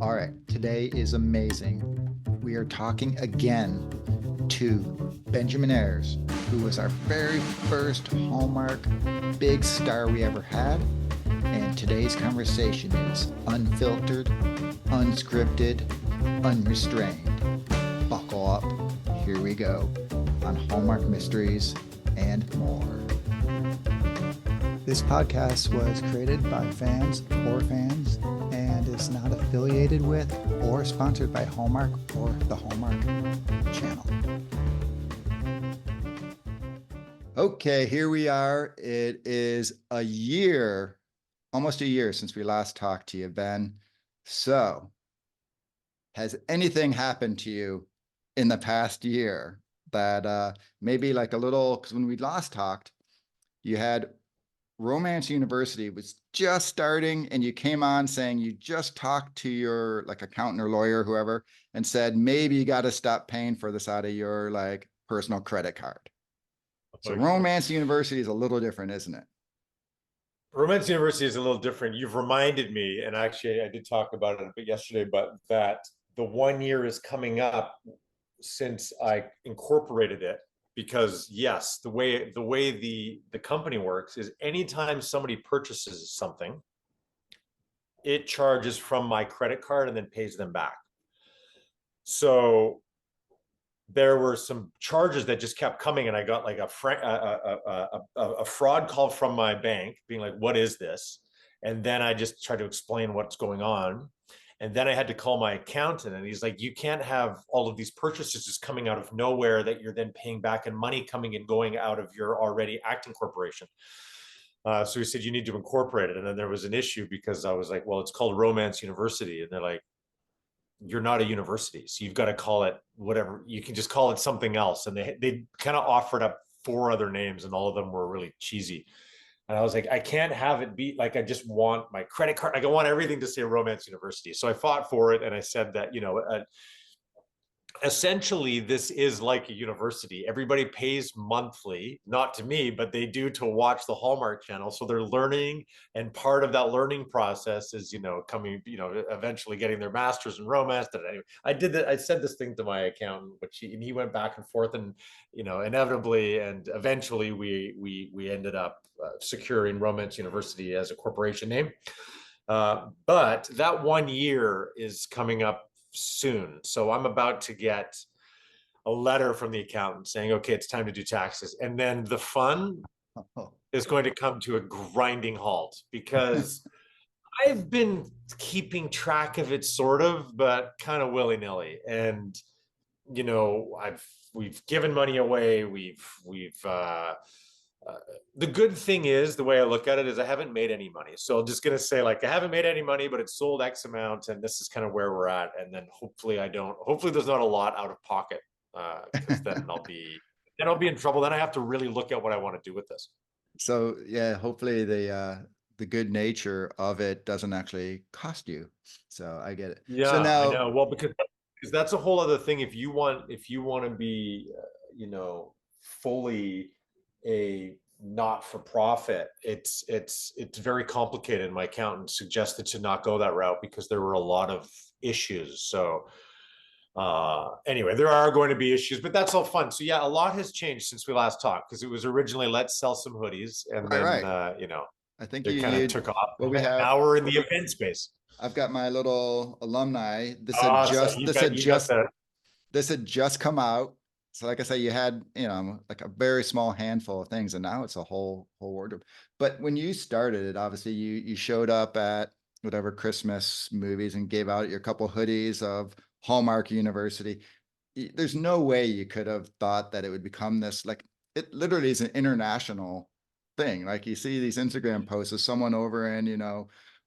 All right, today is amazing. We are talking again to Benjamin Ayres, who was our very first Hallmark big star we ever had. And today's conversation is unfiltered, unscripted, unrestrained. Buckle up. Here we go on Hallmark Mysteries and more. This podcast was created by fans for fans and is not affiliated with or sponsored by Hallmark or the Hallmark channel. Okay, here we are. It is a year, almost a year since we last talked to you, Ben. So, has anything happened to you in the past year that maybe like a little, because when we last talked, you had Romance University was just starting and you came on saying you just talked to your like accountant or lawyer, whoever, and said, maybe you got to stop paying for this out of your like personal credit card. So Romance University is a little different, isn't it? Romance University is a little different. You've reminded me, and actually I did talk about it a bit yesterday, but that the 1 year is coming up since I incorporated it. Because yes, the way the company works is anytime somebody purchases something, it charges from my credit card and then pays them back. So there were some charges that just kept coming, and I got like a fraud call from my bank being like, what is this? And then I just tried to explain what's going on. And then I had to call my accountant, and he's like, you can't have all of these purchases just coming out of nowhere that you're then paying back, and money coming and going out of your already acting corporation. So he said, you need to incorporate it. And then there was an issue because I was like, well, it's called Romance University. And they're like, you're not a university, so you've got to call it whatever. You can just call it something else. And they kind of offered up 4 other names, and all of them were really cheesy. And I was like, I can't have it be like, I just want my credit card. I want everything to say Romance University. So I fought for it. And I said that, essentially this is like a university. Everybody pays monthly, not to me, but they do to watch the Hallmark channel. So they're learning. And part of that learning process is, coming, eventually getting their master's in romance. And anyway, I said this thing to my accountant, and he went back and forth, and, inevitably, and eventually we ended up securing Romance University as a corporation name. But that 1 year is coming up soon. So I'm about to get a letter from the accountant saying, okay, it's time to do taxes. And then the fun is going to come to a grinding halt, because I've been keeping track of it sort of, but kind of willy-nilly. And, we've given money away. The good thing is, the way I look at it is I haven't made any money. So I'm just going to say, like, I haven't made any money, but it's sold X amount, and this is kind of where we're at. And then hopefully there's not a lot out of pocket, because then I'll be in trouble. Then I have to really look at what I want to do with this. So yeah, hopefully the good nature of it doesn't actually cost you. So I get it. Yeah, so now, I know. Well, because that's a whole other thing. If you want to be, fully a not-for-profit, it's very complicated. My accountant suggested to not go that route because there were a lot of issues. So anyway, there are going to be issues, but that's all fun. So yeah, a lot has changed since we last talked, because it was originally let's sell some hoodies, and then right. I think it kind of took off. What we have now, we're in the event space. I've got my little alumni. This had just come out. So like I said, you had, like a very small handful of things, and now it's a whole wardrobe. But when you started it, obviously you showed up at whatever Christmas movies and gave out your couple hoodies of Hallmark University. There's no way you could have thought that it would become this, like, it literally is an international thing. Like, you see these Instagram posts of someone over in,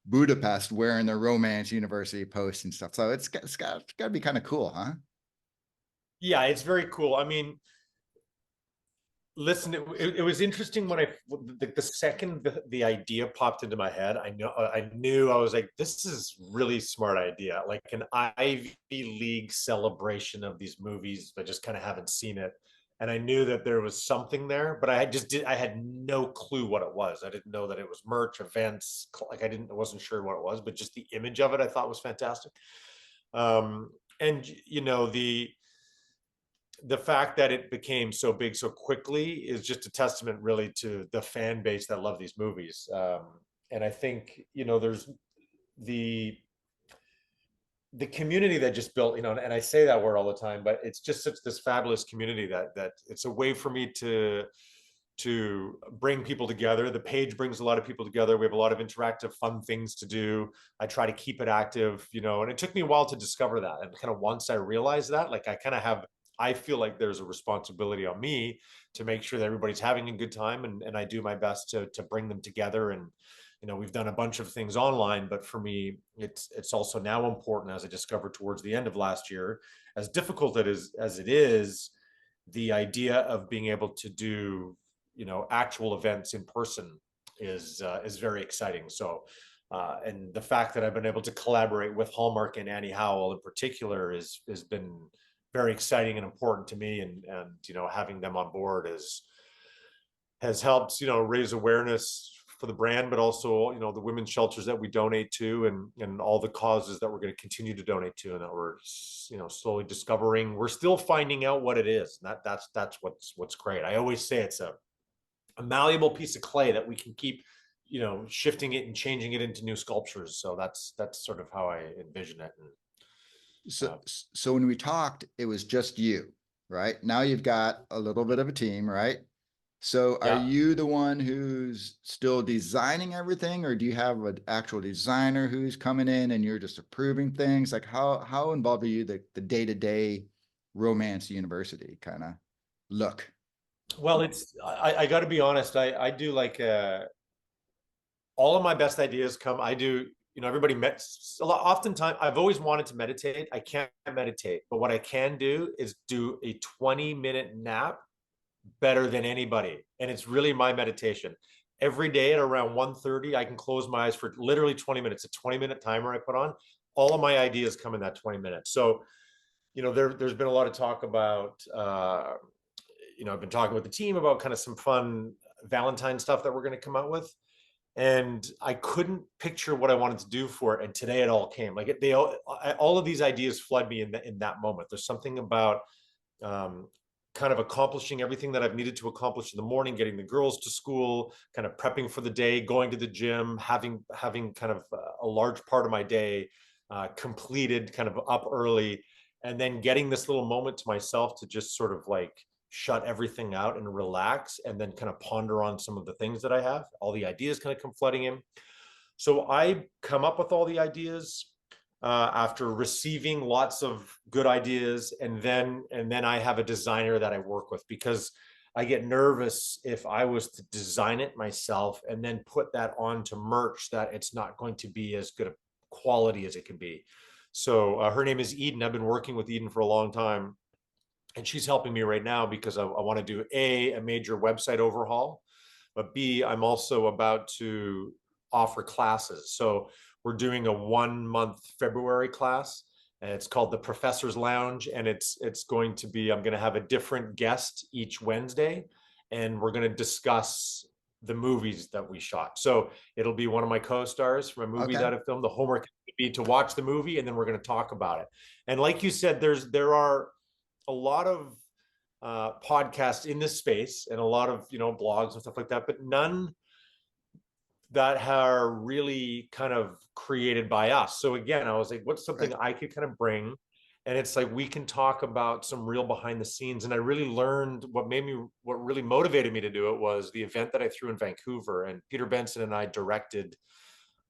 Budapest wearing their Romance University posts and stuff. So it's got to be kind of cool, huh? Yeah, it's very cool. I mean, listen, it was interesting when the second the idea popped into my head. I knew I was like, this is really smart idea, like an Ivy League celebration of these movies. I just kind of haven't seen it. and I knew that there was something there, but I had no clue what it was. I didn't know that it was merch, events, like I wasn't sure what it was, but just the image of it I thought was fantastic. Um, and you know, the fact that it became so big so quickly is just a testament really to the fan base that love these movies. And I think, you know, there's the community that just built, you know, and I say that word all the time, but it's just such this fabulous community that it's a way for me to bring people together. The page brings a lot of people together. We have a lot of interactive, fun things to do. I try to keep it active, you know, and it took me a while to discover that. And kind of once I realized that, like I feel like there's a responsibility on me to make sure that everybody's having a good time, and I do my best to bring them together. And you know, we've done a bunch of things online, but for me, it's also now important, as I discovered towards the end of last year, as difficult as it is, the idea of being able to do, you know, actual events in person is very exciting. So and the fact that I've been able to collaborate with Hallmark and Annie Howell in particular has been very exciting and important to me, and you know, having them on board has helped, you know, raise awareness for the brand, but also, you know, the women's shelters that we donate to, and all the causes that we're going to continue to donate to, and that we're, you know, slowly discovering. We're still finding out what it is. And that's what's great. I always say it's a malleable piece of clay that we can keep, you know, shifting it and changing it into new sculptures. So that's sort of how I envision it. And So, so when we talked, it was just you, right? Now you've got a little bit of a team, right? So are yeah. you the one who's still designing everything, or do you have an actual designer who's coming in and you're just approving things? Like how involved are you the day-to-day romance university kind of look? Well, I got to be honest. I do like all of my best ideas come. I do, you know, everybody met a lot. Oftentimes, I've always wanted to meditate. I can't meditate, but what I can do is do a 20-minute nap better than anybody, and it's really my meditation. Every day at around 1:30, I can close my eyes for literally 20 minutes. A 20-minute timer I put on. All of my ideas come in that 20 minutes. So, you know, there's been a lot of talk about, you know, I've been talking with the team about kind of some fun Valentine stuff that we're going to come out with, and I couldn't picture what I wanted to do for it. And today it all came. Like all of these ideas flood me in that moment. There's something about um, kind of accomplishing everything that I've needed to accomplish in the morning, getting the girls to school, kind of prepping for the day, going to the gym, having kind of a large part of my day completed, kind of up early, and then getting this little moment to myself to just sort of like shut everything out and relax, and then kind of ponder on some of the things that I have. All the ideas kind of come flooding in. So I come up with all the ideas after receiving lots of good ideas, and then I have a designer that I work with, because I get nervous if I was to design it myself and then put that onto merch, that it's not going to be as good a quality as it can be. So her name is Eden. I've been working with Eden for a long time, and she's helping me right now because I want to do a major website overhaul, but B, I'm also about to offer classes. So we're doing a 1 month February class, and it's called the Professor's Lounge, and it's going to be, I'm going to have a different guest each Wednesday, and we're going to discuss the movies that we shot. So it'll be one of my co-stars from a movie Okay. that I filmed. The homework would be to watch the movie, and then we're going to talk about it. And like you said, there are a lot of podcasts in this space, and a lot of, you know, blogs and stuff like that, but none that are really kind of created by us. So again, I was like, what's something Right. I could kind of bring? And it's like we can talk about some real behind the scenes. And I really learned what really motivated me to do it was the event that I threw in Vancouver, and Peter Benson and I directed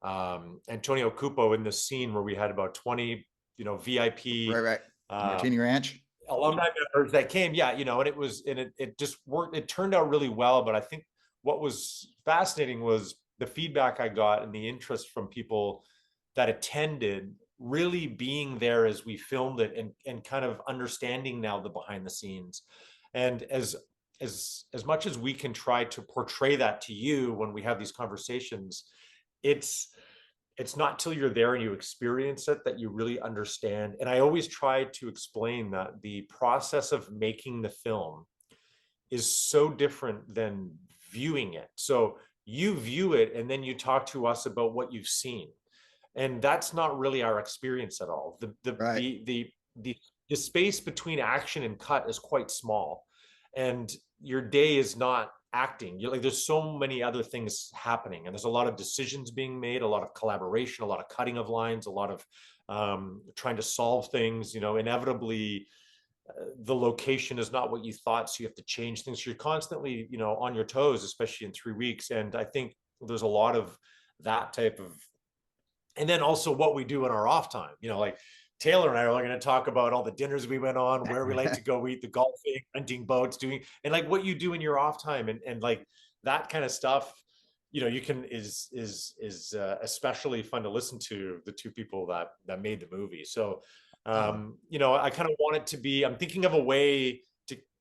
Antonio Cupo in this scene where we had about 20, you know, Right, VIP right. uh, Martini Ranch. alumni members that came. Yeah, you know, and it just worked. It turned out really well. But I think what was fascinating was the feedback I got and the interest from people that attended, really being there as we filmed it, and kind of understanding now the behind the scenes. And as much as we can try to portray that to you when we have these conversations, it's it's not till you're there and you experience it that you really understand. And I always try to explain that the process of making the film is so different than viewing it. So you view it and then you talk to us about what you've seen, and that's not really our experience at all. Right. The space between action and cut is quite small, and your day is not acting. You're like, there's so many other things happening, and there's a lot of decisions being made, a lot of collaboration, a lot of cutting of lines, a lot of trying to solve things. Inevitably, the location is not what you thought, so you have to change things. You're constantly, on your toes, especially in 3 weeks. And I think there's a lot of that type of, and then also what we do in our off time. Like Taylor and I are going to talk about all the dinners we went on, where we like to go eat, the golfing, renting boats, doing, and like what you do in your off time, and like that kind of stuff. You can is especially fun to listen to the two people that made the movie. So, Oh, I kind of want it to be. I'm thinking of a way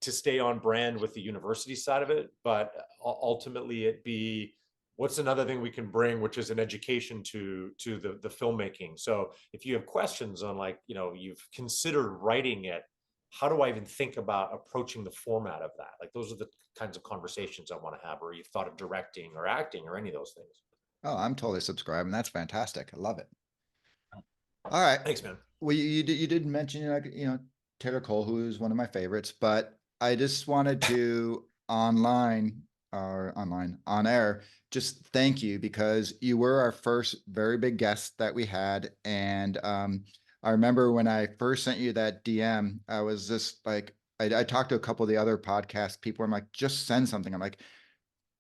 to stay on brand with the university side of it, but ultimately it be what's another thing we can bring, which is an education to the filmmaking. So if you have questions on, like, you've considered writing it, how do I even think about approaching the format of that? Like, those are the kinds of conversations I want to have, or you've thought of directing or acting or any of those things. oh, I'm totally subscribing. That's fantastic. I love it. All right. Thanks, man. Well, you did mention, Taylor Cole, who is one of my favorites, but I just wanted to online on air, just thank you, because you were our first very big guest that we had. And I remember when I first sent you that DM, I was just like, I talked to a couple of the other podcast people. I'm like, just send something. I'm like,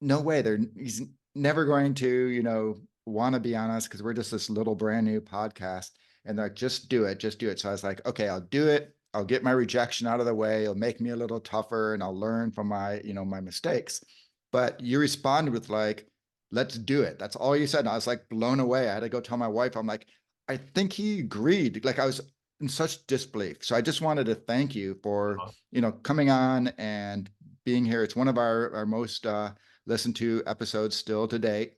no way. He's never going to, want to be on us, because we're just this little brand new podcast. And they're like, just do it, just do it. So I was like, okay, I'll do it. I'll get my rejection out of the way. It'll make me a little tougher, and I'll learn from my mistakes. But you responded with like, let's do it. That's all you said. And I was like blown away. I had to go tell my wife. I'm like, I think he agreed. Like, I was in such disbelief. So I just wanted to thank you for, coming on and being here. It's one of our most listened to episodes still to date.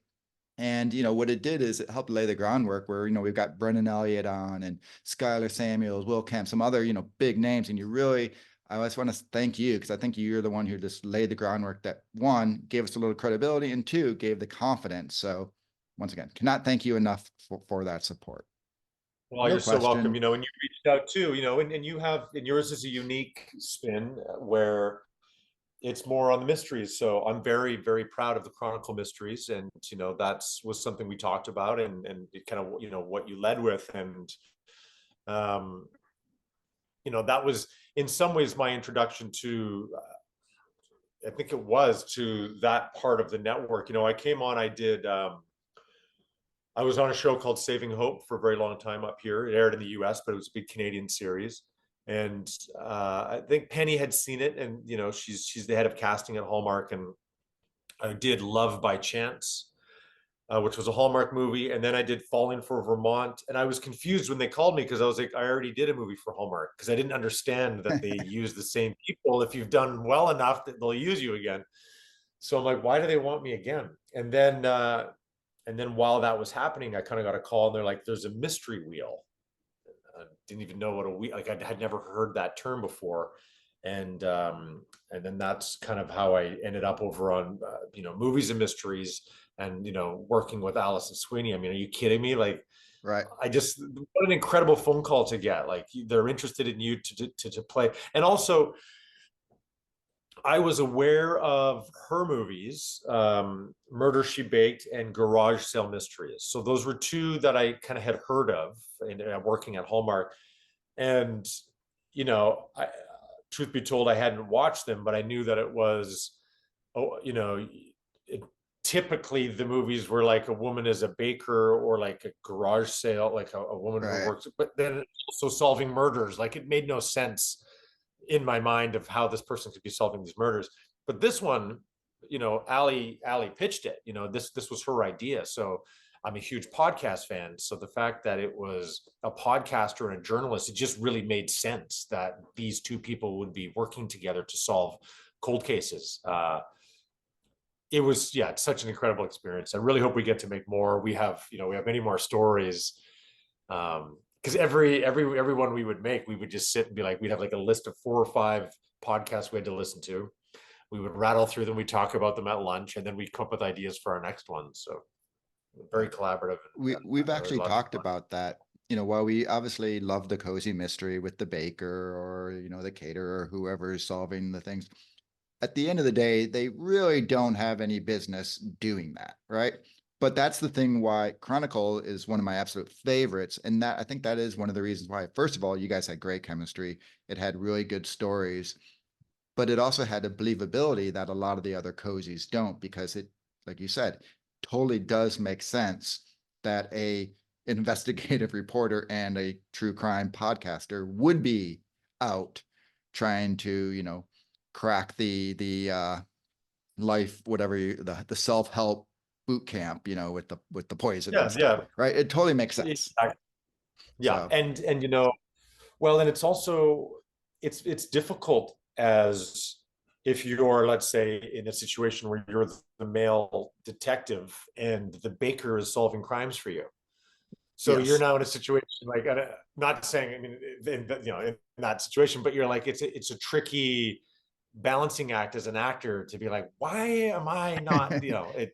And what it did is it helped lay the groundwork where we've got Brendan Elliott on, and Skylar Samuels, Will Kemp, some other big names. And I just want to thank you, because I think you're the one who just laid the groundwork that, one, gave us a little credibility, and two, gave the confidence. So once again, cannot thank you enough for that support. Well, No you're so welcome. question. And you reached out too, and and yours is a unique spin where it's more on the mysteries. So I'm very, very proud of the Chronicle Mysteries, and that's was something we talked about, and it kind of what you led with, and um, that was in some ways my introduction to. I think it was to that part of the network. I came on. I was on a show called Saving Hope for a very long time up here. It aired in the U.S., but it was a big Canadian series. And I think Penny had seen it, and she's the head of casting at Hallmark, and I did Love by Chance, which was a Hallmark movie, and then I did Falling for Vermont. And I was confused when they called me, because I was like, I already did a movie for Hallmark, because I didn't understand that they use the same people. If you've done well enough, that they'll use you again. So I'm like, why do they want me again? And then while that was happening, I kind of got a call, and they're like, there's a mystery wheel. I didn't even know what a wheel, like, I had never heard that term before. And then that's kind of how I ended up over on Movies and Mysteries, and working with Allison Sweeney. I mean, are you kidding me? Like, Right. what an incredible phone call to get. Like, they're interested in you to play. And also, I was aware of her movies, Murder She Baked and Garage Sale Mysteries. So those were two that I kind of had heard of in working at Hallmark. And, truth be told, I hadn't watched them, but I knew that it was, oh, it, typically the movies were like a woman as a baker, or like a garage sale, like a woman who Right. works, but then also solving murders. Like, it made no sense in my mind of how this person could be solving these murders. But this one, Ali pitched it. This was her idea. So I'm a huge podcast fan. So the fact that it was a podcaster and a journalist, it just really made sense that these two people would be working together to solve cold cases. It was, yeah, it's such an incredible experience. I really hope we get to make more. We have many more stories. Because everyone we would make, we would just sit and be like, we'd have like a list of 4 or 5 podcasts we had to listen to. we would rattle through them, we talk about them at lunch, and then we'd come up with ideas for our next one. So very collaborative. We've There was actually lots of talked fun. about that. While we obviously love the cozy mystery with the baker or the caterer or whoever is solving the things, at the end of the day, they really don't have any business doing that, right? But that's the thing why Chronicle is one of my absolute favorites. And that I think that is one of the reasons why, first of all, you guys had great chemistry. It had really good stories, but it also had a believability that a lot of the other cozies don't, because it, like you said, totally does make sense that a investigative reporter and a true crime podcaster would be out trying to, crack the life, whatever the self-help boot camp, with the poison and Yeah, stuff, yeah, right? It totally makes sense. exactly. Yeah, So and well, and it's also it's difficult as if you're, let's say, in a situation where you're the male detective and the baker is solving crimes for you. So you're yes, now in a situation like, not saying, I mean, in that situation, but you're like, it's a tricky balancing act as an actor to be like, why am I not,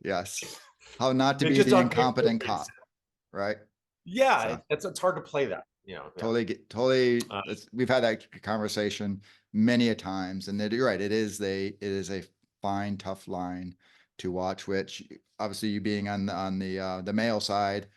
yes, how not to it be just the on paper incompetent makes, cop, right? yeah, So it's hard to play that, yeah. totally. Uh, We've had that conversation many a times, and you're right. It is a fine, tough line to watch. Which obviously, you being on the male side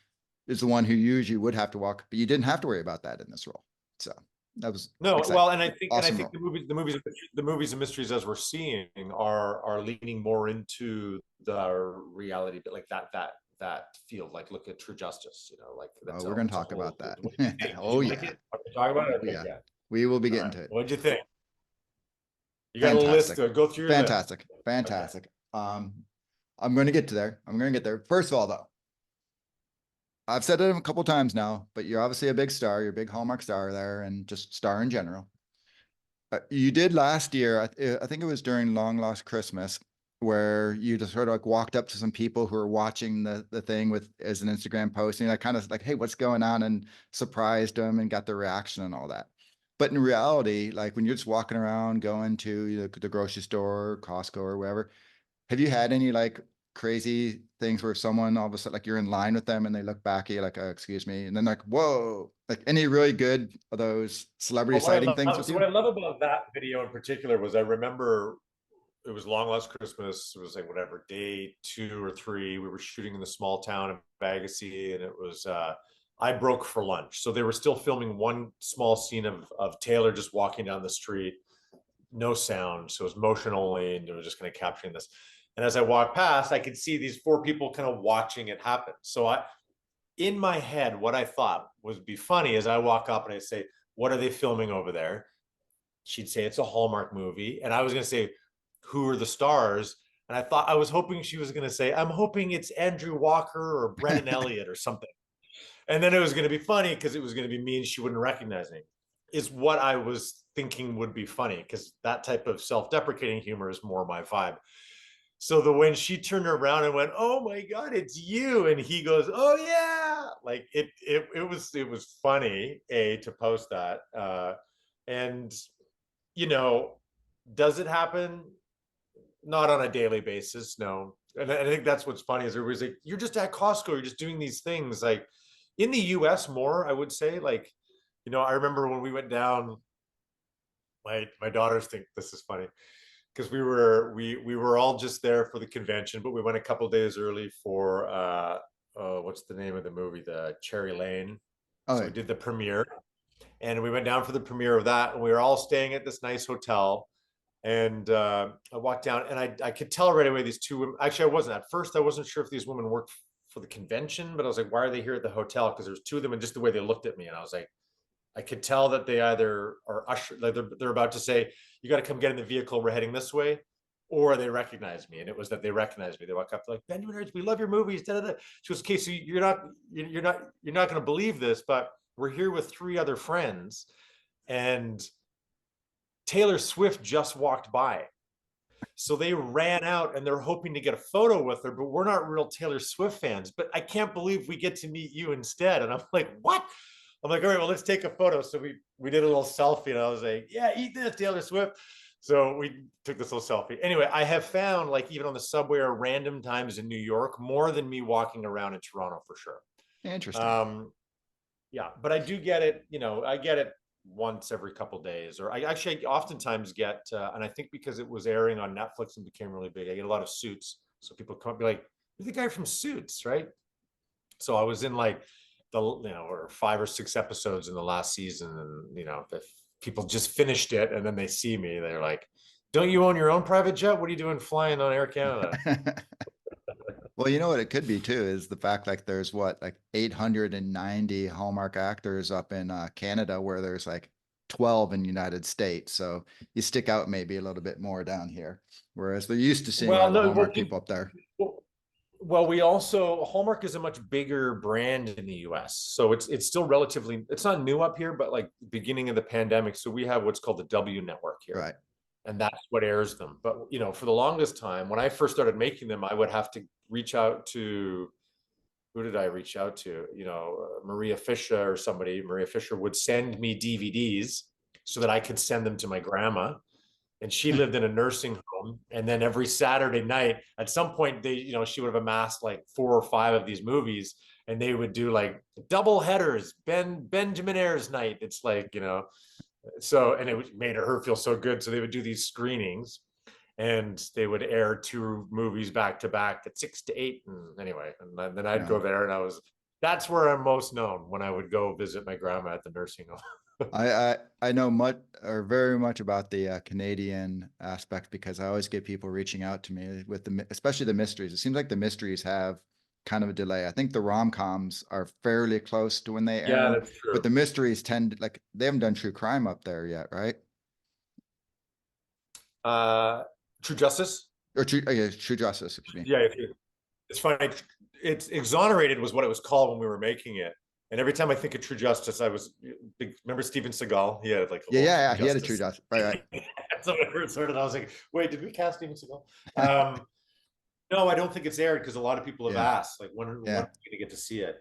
is the one who usually would have to walk, but you didn't have to worry about that in this role. So that was No, exciting, well, and I think awesome the movies and mysteries as we're seeing are leaning more into the reality, but like that field. Like, look at True Justice, like role. that's We're a going to it's a talk about whole. that. What did you think? Did Oh you like yeah, it? Are we talking about it? oh Okay, yeah. yeah. We will be All getting right. to it. What'd you think? You got a list. Fantastic, Go through your list. fantastic, Okay. fantastic. I'm going to get to there. I'm going to get there. First of all, though, I've said it a couple times now, but you're obviously a big star. You're a big Hallmark star there, and just star in general. You did last year. I think it was during Long Lost Christmas, where you just sort of like walked up to some people who were watching the thing with as an Instagram post, and I kind of like, hey, what's going on, and surprised them and got the reaction and all that. But in reality, like when you're just walking around, going to the grocery store, Costco, or wherever, have you had any like crazy things where someone all of a sudden, like you're in line with them and they look back at you like, excuse me, and then like, whoa, like any really good of those celebrity Well, what I sighting things love, with so you? what I love about that video in particular was I remember it was Long Lost Christmas. It was like whatever day 2 or 3. We were shooting in the small town of Bagasse, and it was I broke for lunch. So they were still filming one small scene of Taylor just walking down the street, no sound, so it was motion only, and they were just kind of capturing this. And as I walked past, I could see these 4 people kind of watching it happen. So in my head, what I thought would be funny is I walk up and I say, "What are they filming over there?" She'd say it's a Hallmark movie, and I was going to say, "Who are the stars?" And I was hoping she was going to say, "I'm hoping it's Andrew Walker or Brennan Elliott or something." And then it was going to be funny because it was going to be me and she wouldn't recognize me. Is what I was thinking would be funny, because that type of self-deprecating humor is more my vibe. So when she turned around and went, "Oh my God, it's you," and he goes, "Oh yeah," like it was funny to post that, and you know, does it happen? Not on a daily basis, no. And I think that's what's funny is everybody's like, "You're just at Costco, you're just doing these things." Like in the US more, I would say, like, I remember when we went down, my daughters think this is funny because we were all just there for the convention, but we went a couple days early for what's the name of the movie? The Cherry Lane. Oh So yeah. we did the premiere, and we went down for the premiere of that, and we were all staying at this nice hotel. And I walked down, and I could tell right away these two women. Actually, I wasn't at first. I wasn't sure if these women worked for the convention, but I was like, "Why are they here at the hotel?" Because there's two of them, and just the way they looked at me, and I was like, I could tell that they either are like they're about to say, "You got to come get in the vehicle. We're heading this way," or they recognize me, and it was that they recognized me. They walk up like, "Benjamin Ayres, we love your movies." Da, da, da. She goes, "Okay, so you're not going to believe this, but we're here with 3 other friends, and Taylor Swift just walked by." So they ran out and they're hoping to get a photo with her, but we're not real Taylor Swift fans. But I can't believe we get to meet you instead. And I'm like, "What?" I'm like, "All right, well, let's take a photo." So we did a little selfie, and I was like, "Yeah, eat this, Taylor Swift." So we took this little selfie. Anyway, I have found, like, even on the subway or random times in New York, more than me walking around in Toronto for sure. Interesting. Um, yeah, but I do get it. I get it once every couple days, or I actually oftentimes get, and I think because it was airing on Netflix and became really big, I get a lot of Suits. So people come be like, "You're the guy from Suits, right?" So I was in like or 5 or 6 episodes in the last season, and if people just finished it and then they see me, they're like, "Don't you own your own private jet? What are you doing flying on Air Canada?" Well, you know what it could be too is the fact like there's what like 890 Hallmark actors up in Canada where there's like 12 in the United States. So you stick out maybe a little bit more down here, whereas they're used to seeing Well, all the no, Hallmark people up there. well, we also Hallmark is a much bigger brand in the US. So it's still relatively, it's not new up here, but like beginning of the pandemic. So we have what's called the W network here. Right. And that's what airs them. But for the longest time, when I first started making them, I would have to reach out to, who did I reach out to? Maria Fisher or somebody. Maria Fisher would send me DVDs so that I could send them to my grandma, and she lived in a nursing home. And then every Saturday night, at some point, she would have amassed like 4 or 5 of these movies, and they would do like double headers, Benjamin Ayres night. It's like, so, and it made her feel so good. So they would do these screenings, and they would air 2 movies back to back at 6 to 8. And anyway, and then I'd Yeah. go there, and that's where I'm most known, when I would go visit my grandma at the nursing home. I know much or very much about the Canadian aspect because I always get people reaching out to me with especially the mysteries. It seems like the mysteries have kind of a delay. I think the rom-coms are fairly close to when they Yeah, air, that's but true. the mysteries tend like they haven't done true crime up there yet, right? Uh, True Justice. Or True Justice, excuse me. Yeah, it's funny. It's Exonerated was what it was called when we were making it. And every time I think of True Justice, I was big. Remember Steven Seagal? He had like a Yeah, whole yeah, True yeah. He had a True Justice. Justice, right, right. So when I first heard it, I was like, "Wait, did we cast Steven Seagal?" Um, no, I don't think it's aired because a lot of people have Yeah, asked, like, when are we yeah, going to get to see it?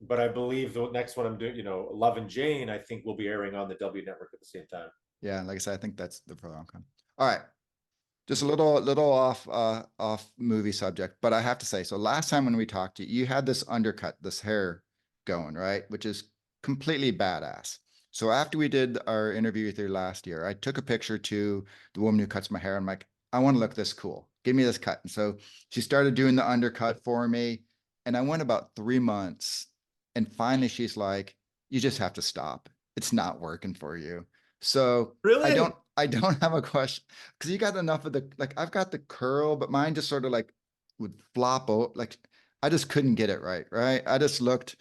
But I believe the next one I'm doing, Love and Jane, I think will be airing on the W network at the same time. yeah. Like I said, I think that's the rom-com. All right. Just a little off movie subject, but I have to say, so last time when we talked to you, you had this undercut, this hair going, right? Which is completely badass. So after we did our interview with you last year, I took a picture to the woman who cuts my hair. I'm like, I want to look this cool. Give me this cut. And so she started doing the undercut for me. And I went about 3 months. And finally she's like, you just have to stop. It's not working for you. So Really? I don't have a question because you got enough of the like I've got the curl, but mine just sort of like would flop out. Like I just couldn't get it right, right? I just looked,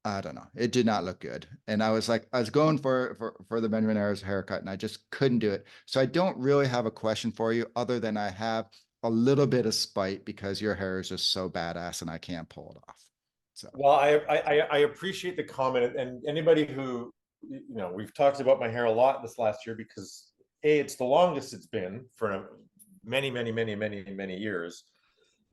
I don't know. It did not look good. And I was like, I was going for the Benjamin Ayres haircut and I just couldn't do it. So I don't really have a question for you other than I have a little bit of spite because your hair is just so badass and I can't pull it off. So Well, I appreciate the comment, and anybody who, we've talked about my hair a lot this last year because it's the longest it's been for many, many, many, many, many years.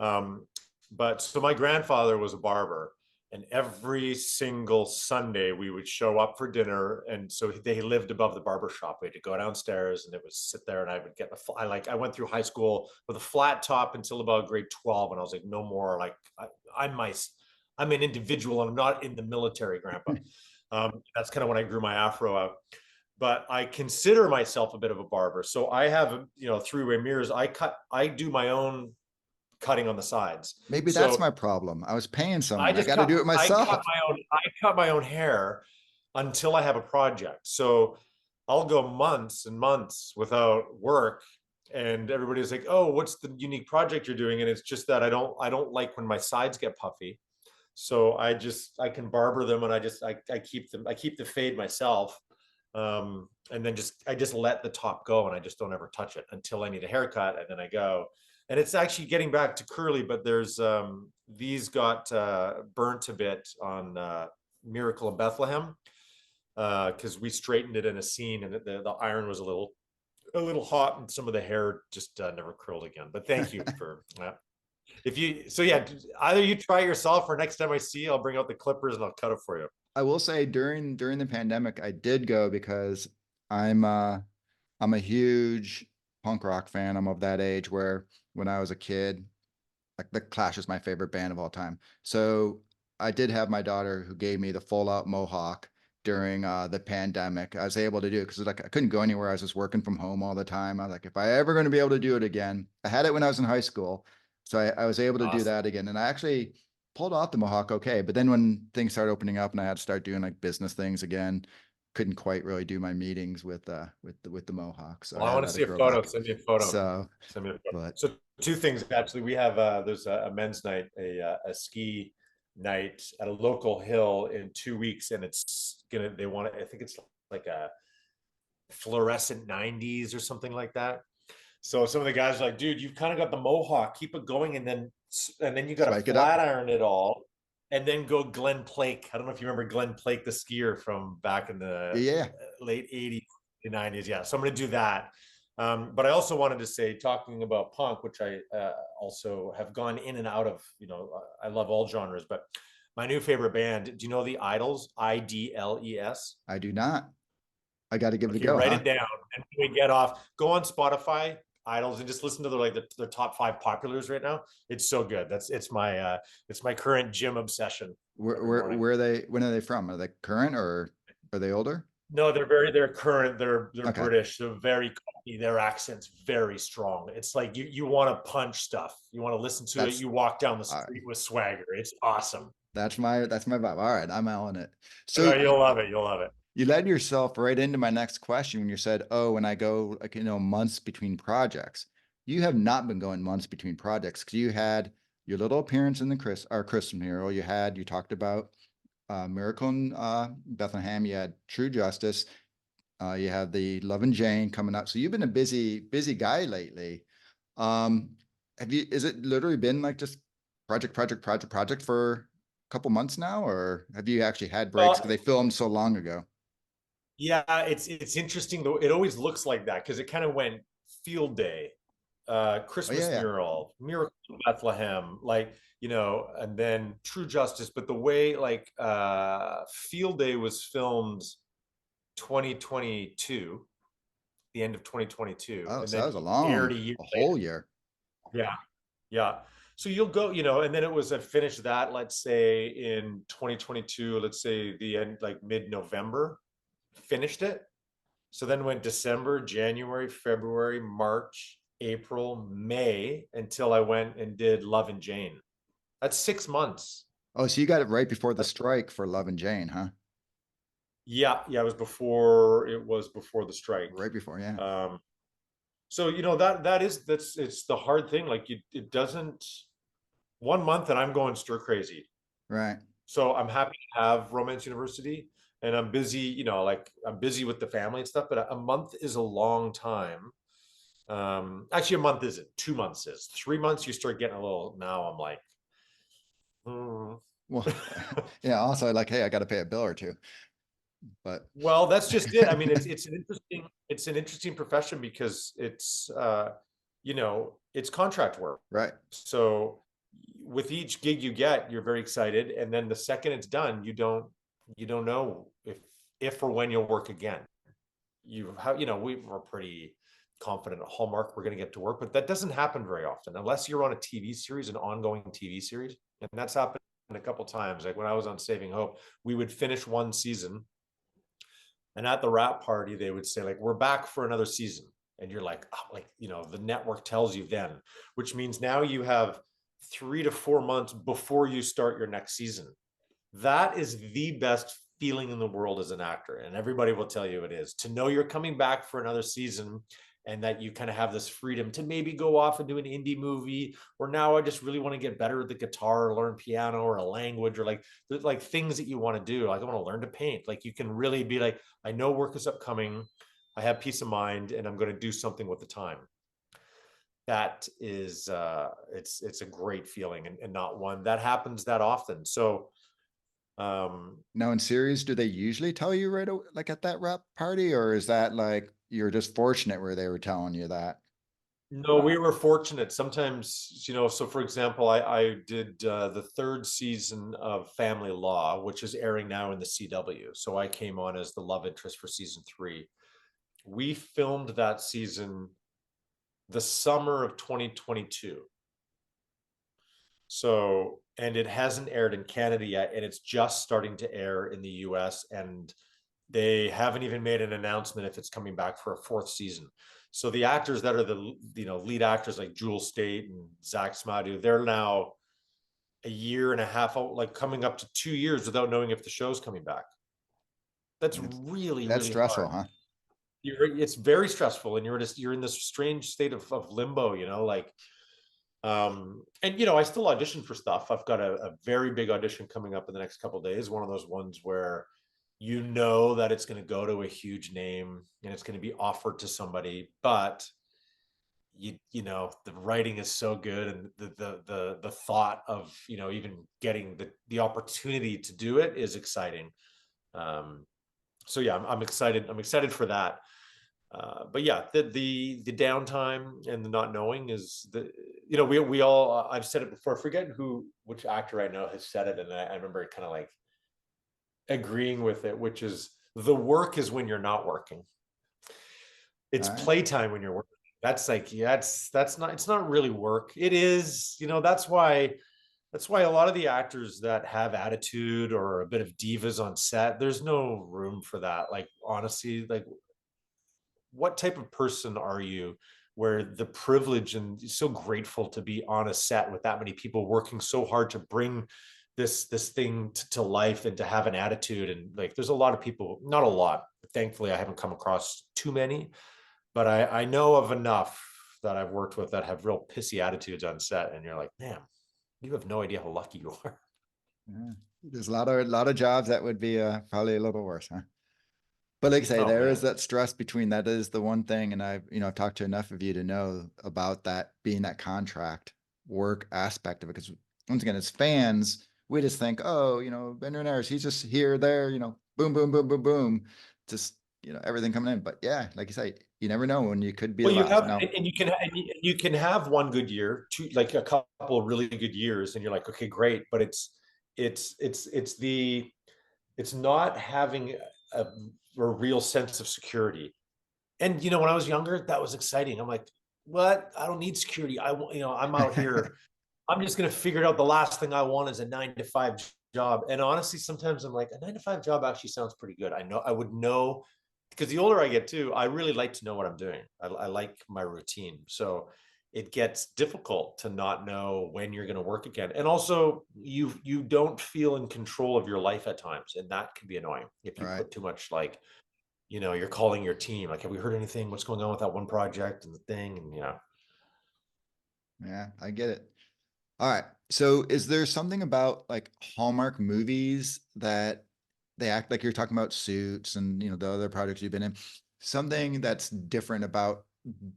Um, but so my grandfather was a barber, and every single Sunday we would show up for dinner. And so they lived above the barber shop. We had to go downstairs, and it would sit there, and I would get I went through high school with a flat top until about grade 12, and I was like, no more. Like I'm an individual, and I'm not in the military, Grandpa. That's kind of when I grew my afro out. But I consider myself a bit of a barber. So I have, three-way mirrors. I do my own cutting on the sides. maybe that's So my problem. I was paying I someone. I just got to cut do it myself. I cut my own hair until I have a project. So I'll go months and months without work, and everybody's like, "Oh, what's the unique project you're doing?" And it's just that I don't like when my sides get puffy. So I can barber them, and I keep them, I keep the fade myself. And then I just let the top go, and I just don't ever touch it until I need a haircut, and then I go. And it's actually getting back to curly, but there's these got burnt a bit on Miracle in Bethlehem because we straightened it in a scene, and the iron was a little hot, and some of the hair just never curled again. But thank you for that. If you so yeah, either you try it yourself, or next time I see you, I'll bring out the clippers and I'll cut it for you. I will say during the pandemic, I did go because I'm I'm a huge punk rock fan. I'm of that age where when I was a kid, like the Clash is my favorite band of all time. So I did have my daughter who gave me the full out mohawk during the pandemic. I was able to do it because like I couldn't go anywhere. I was just working from home all the time. I was like, if I ever going to be able to do it again, I had it when I was in high school. So I was able to do Awesome. that again. And I actually pulled off the mohawk okay. But then when things started opening up and I had to start doing like business things again, couldn't quite really do my meetings with the mohawk. So Well, I want I to had to see a grow photo. back. Send me a photo. So, Send me a photo. but So two things actually. We have there's a men's night, a ski night at a local hill in 2 weeks, and it's gonna. They want to. I think it's like a fluorescent 90s or something like that. So some of the guys are like, dude, you've kind of got the mohawk, keep it going, and then you got to spike it up. flat iron it all, and then go Glenn Plake. I don't know if you remember Glenn Plake, the skier from back in the Yeah. late 80s, 90s. Yeah, so I'm going to do that. But I also wanted to say, talking about punk, which I also have gone in and out of. I love all genres, but my new favorite band. Do you know the Idols? IDLES. I do not. I got to give it a Okay, go, write huh? it down. And when we get off, go on Spotify, Idols, and just listen to the top 5 populars right now. It's so good. It's my current gym obsession every morning. Where are they? When are they from? Are they current or are they older? No, they're current. They're Okay, British. They're very cocky. Their accent's very strong. It's like you want to punch stuff. You want to listen to it. that's You walk down the all right. street with swagger. It's awesome. That's my vibe. All right, I'm out on it. So You'll love it. You'll love it. you led yourself right into my next question when you said, "Oh, when I go like months between projects." You have not been going months between projects because you had your little appearance in the Christmas Hero. You talked about Miracle in Bethlehem. You had True Justice. You have the Love and Jane coming up. So you've been a busy guy lately. Um, is it literally been like just project for a couple months now, or have you actually had breaks because Well, they filmed so long ago? yeah, it's interesting though. It always looks like that because it kind of went field day, Oh yeah, Christmas yeah. mural, Miracle in Bethlehem, and then True Justice. But the way field day was filmed 2022, the end of 2022, Oh, and so that then was aired a year a later. whole year. Yeah, yeah. So you'll go, and then it was I finished that, let's say in 2022, let's say the end, like mid-November, finished it. So then went December, January, February, March, April, May, until I went and did Love and Jane. That's 6 months. Oh, so you got it right before the strike for Love and Jane, huh? Yeah, yeah, it was before the strike. Right before, yeah. Um, so that's it's the hard thing. Like it doesn't 1 month and I'm going stir crazy. Right. So I'm happy to have Romance University and I'm busy, like I'm busy with the family and stuff, but a month is a long time. Actually, a month isn't. 2 months is. 3 months, you start getting a little. Now I'm like, hmm. Well, yeah. Also, like, hey, I got to pay a bill or two, but Well, that's just it. I mean, it's an interesting profession because it's contract work. right. So with each gig you get, you're very excited, and then the second it's done, you don't know if or when you'll work again. We were pretty confident at Hallmark we're going to get to work, but that doesn't happen very often unless you're on a TV series, an ongoing TV series, and that's happened a couple times. Like when I was on Saving Hope, we would finish one season, and at the wrap party they would say like, "We're back for another season," and you're like, oh, the network tells you then, which means now you have 3 to 4 months before you start your next season. That is the best feeling in the world as an actor, and everybody will tell you it is, to know you're coming back for another season and that you kind of have this freedom to maybe go off and do an indie movie, or now I just really want to get better at the guitar or learn piano or a language, or like things that you want to do. Like I want to learn to paint. Like you can really be like, I know work is upcoming, I have peace of mind, and I'm going to do something with the time. That is it's a great feeling, and not one that happens that often. So Now in series, do they usually tell you like at that wrap party, or is that like you're just fortunate where they were telling you that? no, we were fortunate. Sometimes, so for example, I did the third season of Family Law, which is airing now in the CW. So I came on as the love interest for season 3. We filmed that season the summer of 2022. So, and it hasn't aired in Canada yet, and it's just starting to air in the US, and they haven't even made an announcement if it's coming back for a fourth season. So the actors that are the lead actors like Jewel State and Zach Smadu, they're now a year and a half out, like coming up to 2 years without knowing if the show's coming back. That's really, That's really stressful, hard. huh? It's very stressful, and you're in this strange state of limbo, like and I still audition for stuff. I've got a very big audition coming up in the next couple of days. One of those ones where that it's going to go to a huge name and it's going to be offered to somebody, but the writing is so good, and the thought of even getting the opportunity to do it is exciting. So yeah, I'm excited. I'm excited for that. But yeah, the downtime and the not knowing is we all, I've said it before. I forget which actor I know has said it, and I remember kind of like agreeing with it, which is the work is when you're not working. It's All right. playtime when you're working. That's like, yeah, that's not, it's not really work. It is, that's why a lot of the actors that have attitude or a bit of divas on set, there's no room for that. Like, honestly, like, what type of person are you where the privilege and so grateful to be on a set with that many people working so hard to bring this thing to life and to have an attitude? And like, there's a lot of people, not a lot, thankfully I haven't come across too many, but I know of enough that I've worked with that have real pissy attitudes on set, and you're like, man, you have no idea how lucky you are. Yeah. There's a lot of jobs that would be probably a little worse, huh? But like I say, Oh there is man. that stress between that is the one thing, and I've talked to enough of you to know about that being that contract work aspect of it. Because once again, as fans, we just think, oh, Benjamin Ayres, he's just here, there, boom, boom, boom, boom, boom, just everything coming in. But yeah, like you say, you never know when you could be the Well, you last. have, Now, and you can have one good year, two, like a couple of really good years, and you're like, okay, great. But it's not having a real sense of security. And when I was younger, that was exciting. I'm like, what? I don't need security. I'm out here. I'm just gonna figure it out. The last thing I want is a 9 to 5 job. And honestly, sometimes I'm like, a 9 to 5 job actually sounds pretty good. I would know, because the older I get too, I really like to know what I'm doing. I like my routine. So it gets difficult to not know when you're going to work again. And also, you don't feel in control of your life at times, and that can be annoying if you right? put too much, like, you're calling your team like, have we heard anything? What's going on with that one project and the thing? And Yeah, I get it. All right. So is there something about like Hallmark movies that they act like you're talking about Suits and the other projects you've been in? Something that's different about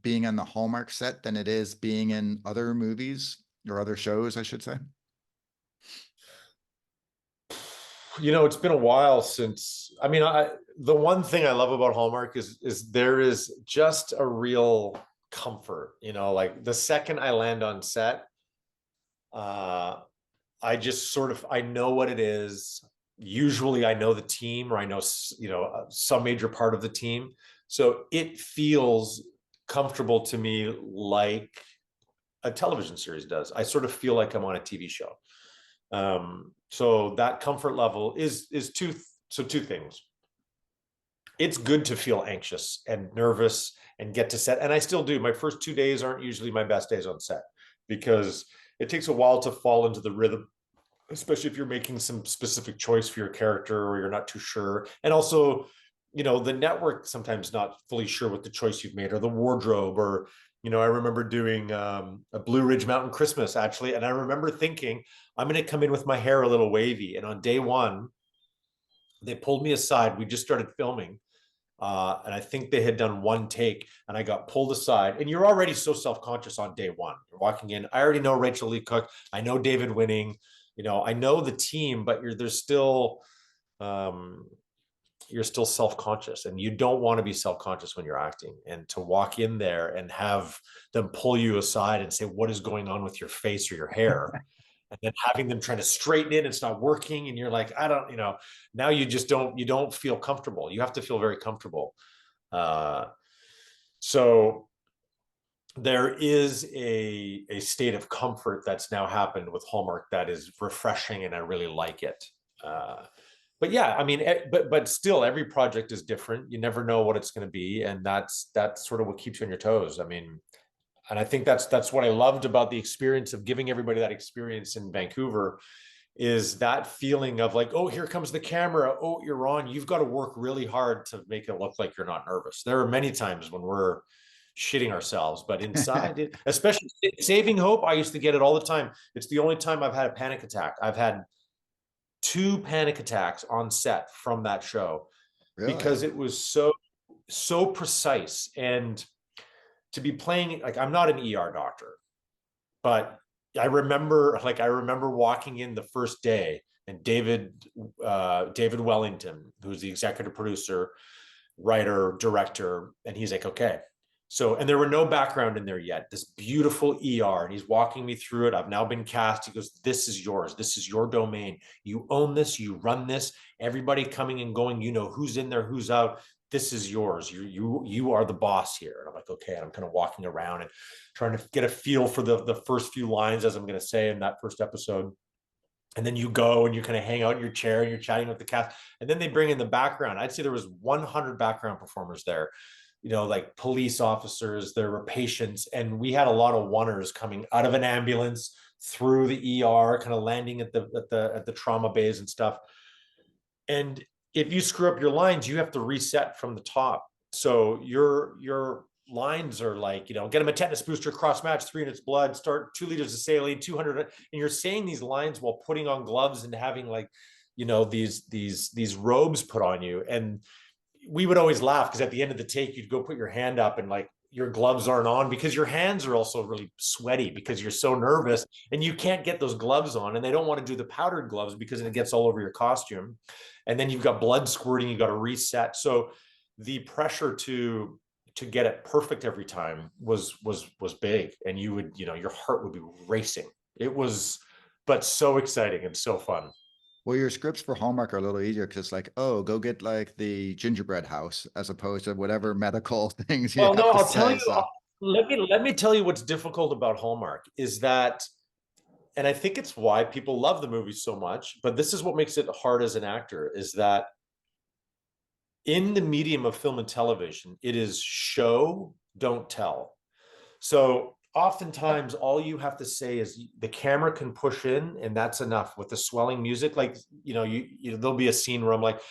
being on the Hallmark set than it is being in other movies or other shows, I should say. it's been a while since, I mean, the one thing I love about Hallmark is there is just a real comfort, like the second I land on set, uh I just sort of, I know what it is. Usually I know the team, or I know some major part of the team, so it feels comfortable to me, like a television series does. I sort of feel like I'm on a TV show. So that comfort level is two things. It's good to feel anxious and nervous and get to set, and I still do. My first 2 days aren't usually my best days on set, because it takes a while to fall into the rhythm, especially if you're making some specific choice for your character or you're not too sure. And also, the network sometimes not fully sure what the choice you've made, or the wardrobe, or I remember doing a Blue Ridge Mountain Christmas, actually, and I remember thinking, I'm going to come in with my hair a little wavy. And on day one, they pulled me aside. We just started filming, and I think they had done one take, and I got pulled aside. And you're already so self-conscious on day one. You're walking in. I already know Rachel Lee Cook. I know David Winning. I know the team, but um, you're still self-conscious, and you don't want to be self-conscious when you're acting. And to walk in there and have them pull you aside and say, what is going on with your face or your hair? And then having them trying to straighten it, it's not working, and you're like, I don't, now you just don't feel comfortable. You have to feel very comfortable. So there is a state of comfort that's now happened with Hallmark that is refreshing, and I really like it. But yeah, I mean, but still, every project is different. You never know what it's going to be, and that's sort of what keeps you on your toes. I mean, and I think that's what I loved about the experience of giving everybody that experience in Vancouver, is that feeling of like, oh, here comes the camera. Oh, you're on. You've got to work really hard to make it look like you're not nervous. There are many times when we're shitting ourselves, but inside, especially Saving Hope, I used to get it all the time. It's the only time I've had a panic attack. I've had 2 panic attacks on set from that show Really? because it was so precise. And to be playing, like, I'm not an ER doctor, but I remember walking in the first day, and David Wellington, who's the executive producer, writer, director, and he's like, okay. So, and there were no background in there yet. This beautiful ER, and he's walking me through it. I've now been cast. He goes, "This is yours. This is your domain. You own this. You run this. Everybody coming and going, you know who's in there, who's out. This is yours. You are the boss here." And I'm like, okay. And I'm kind of walking around and trying to get a feel for the first few lines, as I'm going to say in that first episode. And then you go and you kind of hang out in your chair and you're chatting with the cast. And then they bring in the background. I'd say there was 100 background performers there, like police officers, there were patients, and we had a lot of oneers coming out of an ambulance through the ER, kind of landing at the trauma bays and stuff. And if you screw up your lines, you have to reset from the top. So your lines are like, get him a tetanus booster, cross match, 3 units blood, start 2 liters of saline, 200, and you're saying these lines while putting on gloves and having like, these robes put on you. And we would always laugh because at the end of the take, you'd go put your hand up and like your gloves aren't on because your hands are also really sweaty because you're so nervous and you can't get those gloves on, and they don't want to do the powdered gloves because it gets all over your costume. And then you've got blood squirting, you got to reset. So the pressure to get it perfect every time was big, and you would, your heart would be racing. It was, but so exciting and so fun. Well, your scripts for Hallmark are a little easier because it's like, oh, go get like the gingerbread house as opposed to whatever medical things you Well, have no, to I'll tell say. you. So, Let me tell you what's difficult about Hallmark is that, and I think it's why people love the movie so much, but this is what makes it hard as an actor, is that in the medium of film and television, it is show, don't tell. So oftentimes all you have to say is the camera can push in and that's enough with the swelling music. Like, there'll be a scene where I'm like,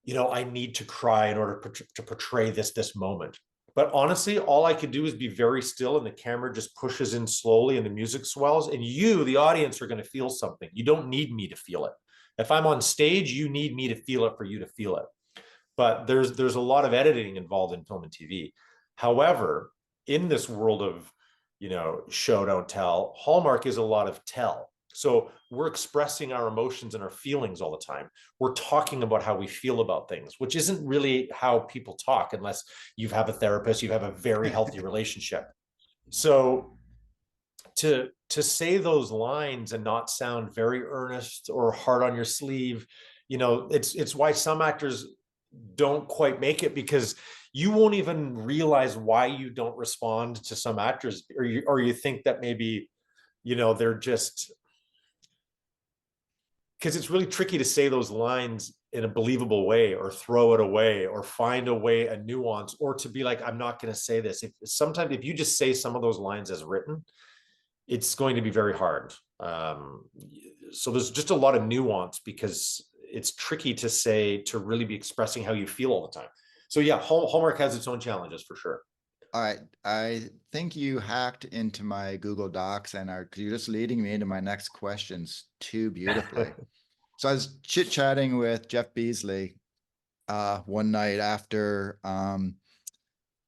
I need to cry in order to portray this moment. But honestly, all I could do is be very still, and the camera just pushes in slowly, and the music swells, and you, the audience, are going to feel something. You don't need me to feel it. If I'm on stage, you need me to feel it for you to feel it. But there's a lot of editing involved in film and TV. However, in this world of, show don't tell, Hallmark is a lot of tell. So we're expressing our emotions and our feelings all the time. We're talking about how we feel about things, which isn't really how people talk unless you have a therapist, you have a very healthy relationship. So to say those lines and not sound very earnest or hard on your sleeve, it's why some actors don't quite make it, because you won't even realize why you don't respond to some actors, or you think that maybe, they're just, because it's really tricky to say those lines in a believable way or throw it away or find a way, a nuance, or to be like, I'm not going to say this. Sometimes if you just say some of those lines as written, it's going to be very hard. So there's just a lot of nuance because it's tricky to really be expressing how you feel all the time. So yeah, Hallmark has its own challenges for sure. all right, I think you hacked into my Google Docs and you're just leading me into my next questions too beautifully. So I was chit-chatting with Jeff Beasley one night after I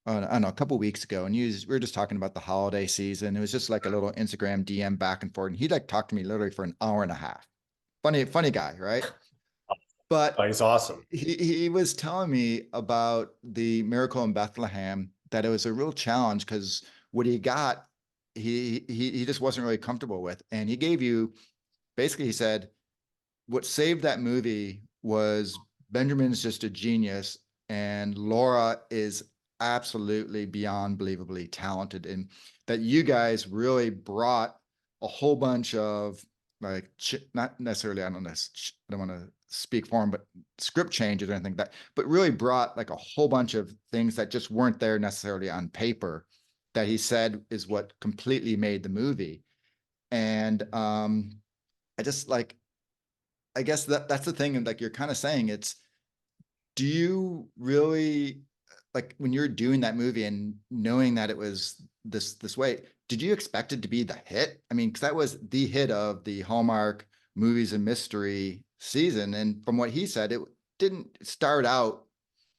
don't know, a couple weeks ago, and we were just talking about the holiday season. It was just like a little Instagram DM back and forth, and he like talked to me literally for an hour and a half. Funny guy, right? Oh, But he's awesome. he was telling me about the miracle in Bethlehem, that it was a real challenge because what he got, he just wasn't really comfortable with, and he gave you basically, he said what saved that movie was Benjamin's just a genius and Laura is absolutely beyond believably talented, and that you guys really brought a whole bunch of like not necessarily, I don't know, I don't want to speak for him, but script changes or anything like that, but really brought like a whole bunch of things that just weren't there necessarily on paper that he said is what completely made the movie. And I just like, I guess that's the thing, and like you're kind of saying, it's, do you really, like when you're doing that movie and knowing that it was this way, did you expect it to be the hit? I mean, because that was the hit of the Hallmark movies and mystery season, and from what he said, it didn't start out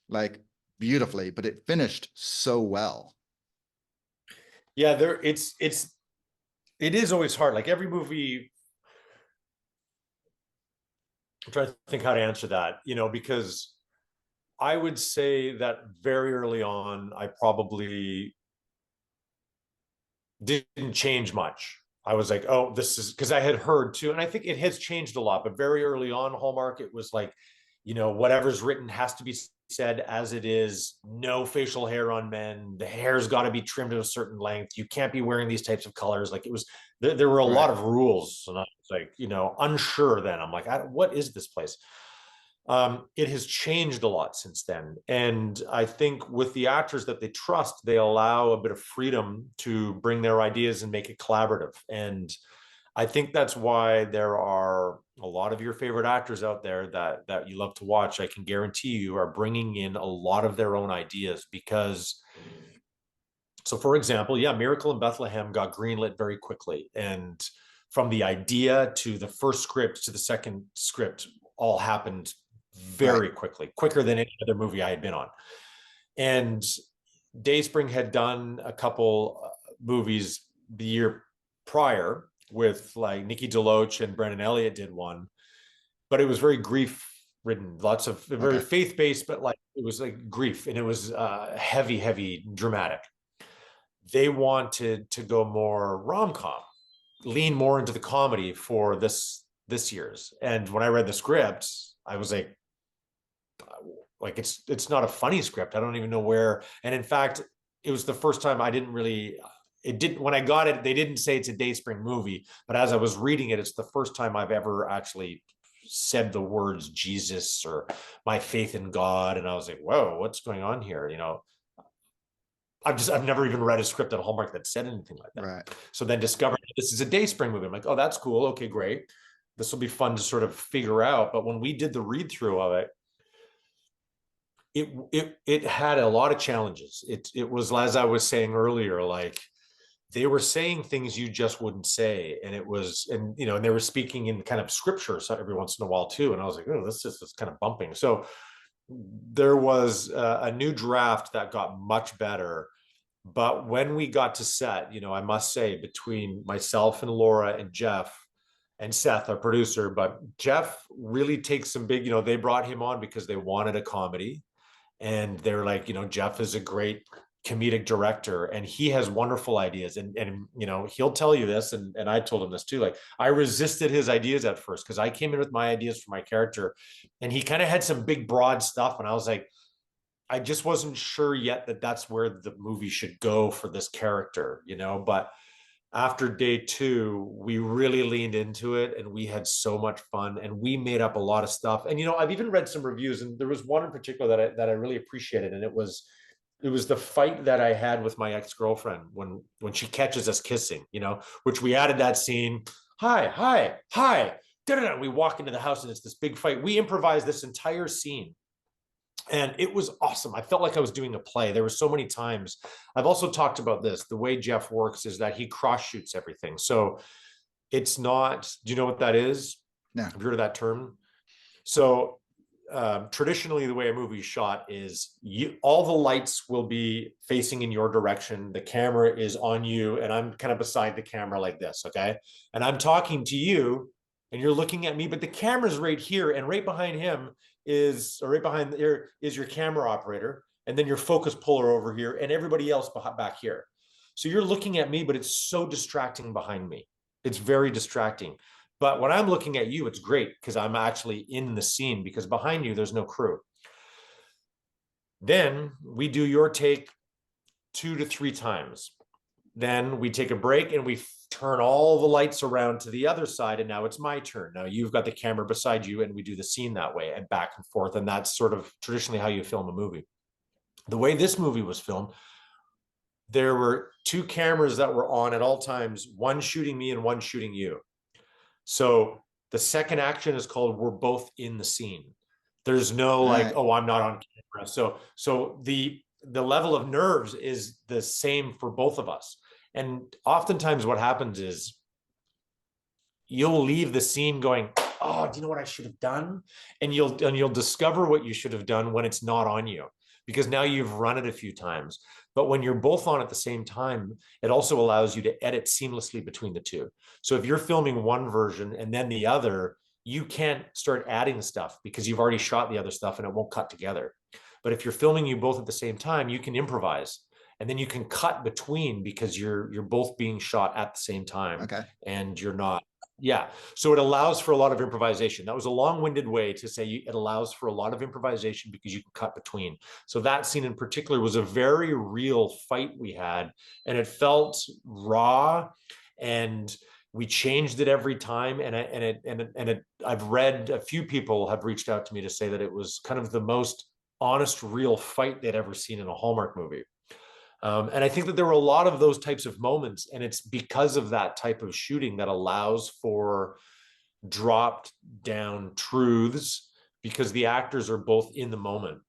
like beautifully, but it finished so well. Yeah, it is always hard. Like every movie, I'm trying to think how to answer that, because I would say that very early on, I probably didn't change much. I was like, oh, this is because I had heard too, and I think it has changed a lot, but very early on, Hallmark, it was like, whatever's written has to be said as it is. No facial hair on men. The hair's got to be trimmed to a certain length. You can't be wearing these types of colors. Like it was, there were a Right. lot of rules, and I was like, unsure. Then I'm like, what is this place? It has changed a lot since then. And I think with the actors that they trust, they allow a bit of freedom to bring their ideas and make it collaborative. And I think that's why there are a lot of your favorite actors out there that you love to watch. I can guarantee you are bringing in a lot of their own ideas because, so for example, yeah, Miracle in Bethlehem got greenlit very quickly. And from the idea to the first script to the second script all happened Right. very quickly, quicker than any other movie I had been on. And Dayspring had done a couple movies the year prior with like Nikki DeLoach and Brennan Elliott did one, but it was very grief ridden, lots of very Okay. faith based, but like it was like grief and it was heavy, heavy, dramatic. They wanted to go more rom com, lean more into the comedy for this year's. And when I read the script, I was like it's not a funny script. I don't even know where. And in fact, it was the first time I didn't really. It didn't when I got it. They didn't say it's a Dayspring movie, but as I was reading it, it's the first time I've ever actually said the words Jesus or my faith in God, and I was like, whoa, what's going on here? I've never even read a script at Hallmark that said anything like that. Right. So then discovering this is a Dayspring movie, I'm like, oh, that's cool. Okay, great. This will be fun to sort of figure out. But when we did the read through of it, it had a lot of challenges. It was, as I was saying earlier, like they were saying things you just wouldn't say, and it was, and they were speaking in kind of scripture so every once in a while too, and I was like, oh, this is kind of bumping. So there was a new draft that got much better. But when we got to set, I must say, between myself and Laura and Jeff and Seth, our producer, but Jeff really takes some big, they brought him on because they wanted a comedy. And they're like, Jeff is a great comedic director and he has wonderful ideas. And he'll tell you this, and I told him this too. Like I resisted his ideas at first because I came in with my ideas for my character and he kind of had some big, broad stuff. And I was like, I just wasn't sure yet that that's where the movie should go for this character, but after day two, we really leaned into it and we had so much fun and we made up a lot of stuff. And I've even read some reviews, and there was one in particular that I really appreciated, and it was the fight that I had with my ex-girlfriend when she catches us kissing, which we added that scene. Hi, hi, hi. Da-da-da. We walk into the house and it's this big fight. We improvised this entire scene and it was awesome. I felt like I was doing a play. There were so many times. I've also talked about this. The way Jeff works is that he cross shoots everything. So it's not, do you know what that is? No. Have you heard of that term? So traditionally, the way a movie is shot is all the lights will be facing in your direction. The camera is on you, and I'm kind of beside the camera like this, okay? And I'm talking to you, and you're looking at me, but the camera's right here, and right behind him or right behind there is your camera operator, and then your focus puller over here, and everybody else back here. So you're looking at me, but it's so distracting behind me. It's very distracting. But when I'm looking at you, it's great because I'm actually in the scene because behind you, there's no crew. Then we do your take 2 to 3 times. Then we take a break and we turn all the lights around to the other side. And now it's my turn. Now you've got the camera beside you, and we do the scene that way and back and forth. And that's sort of traditionally how you film a movie. The way this movie was filmed, there were 2 cameras that were on at all times, one shooting me and one shooting you. So the second action is called "We're both in the scene." There's no All like, right. "Oh, I'm not on camera." So the level of nerves is the same for both of us. And oftentimes what happens is you'll leave the scene going, "Oh, do you know what I should have done?" And you'll discover what you should have done when it's not on you, because now you've run it a few times. But when you're both on at the same time, it also allows you to edit seamlessly between the two. So if you're filming one version and then the other, you can't start adding stuff because you've already shot the other stuff and it won't cut together. But if you're filming you both at the same time, you can improvise, and then you can cut between because you're both being shot at the same time, Okay. and you're not. Yeah. So it allows for a lot of improvisation. That was a long-winded way to say it allows for a lot of improvisation because you can cut between. So that scene in particular was a very real fight we had, and it felt raw, and we changed it every time. I've read a few people have reached out to me to say that it was kind of the most honest, real fight they'd ever seen in a Hallmark movie. And I think that there were a lot of those types of moments, and it's because of that type of shooting that allows for dropped down truths because the actors are both in the moment.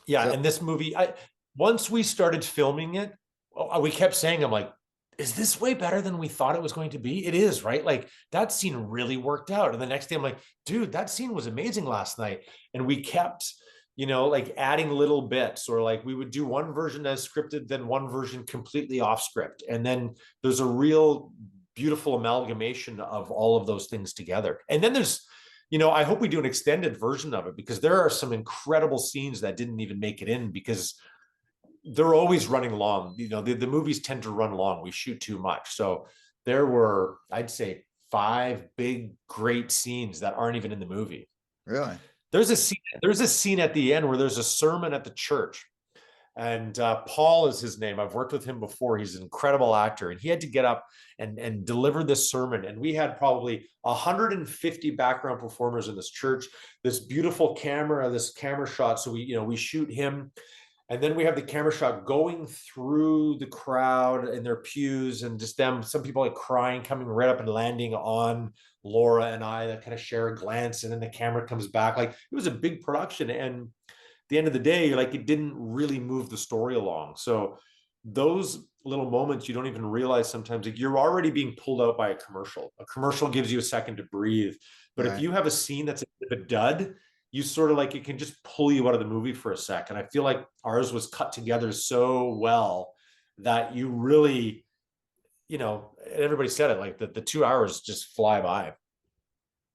Yeah, So and this movie, once we started filming it, we kept saying, "I'm like, is this way better than we thought it was going to be?" It is, right? Like that scene really worked out. And the next day, I'm like, "Dude, that scene was amazing last night." And we kept, like adding little bits, or like we would do one version as scripted, then one version completely off script. And then there's a real beautiful amalgamation of all of those things together. And then there's, I hope we do an extended version of it, because there are some incredible scenes that didn't even make it in because they're always running long. The movies tend to run long. We shoot too much. So there were, I'd say, 5 big, great scenes that aren't even in the movie. really, There's a scene at the end where there's a sermon at the church, and Paul is his name. I've worked with him before. He's an incredible actor, and he had to get up and deliver this sermon. And we had probably 150 background performers in this church. This beautiful camera, this camera shot. So we shoot him, and then we have the camera shot going through the crowd in their pews, and just them, some people like crying, coming right up and landing on Laura and I, that kind of share a glance, and then the camera comes back. Like it was a big production, and the end of the day, like it didn't really move the story along. So those little moments you don't even realize sometimes, like you're already being pulled out by a commercial. A commercial gives you a second to breathe. But if right. you have a scene that's a dud, you sort of like, it can just pull you out of the movie for a second. I feel like ours was cut together so well that you really, everybody said it, like the 2 hours just fly by.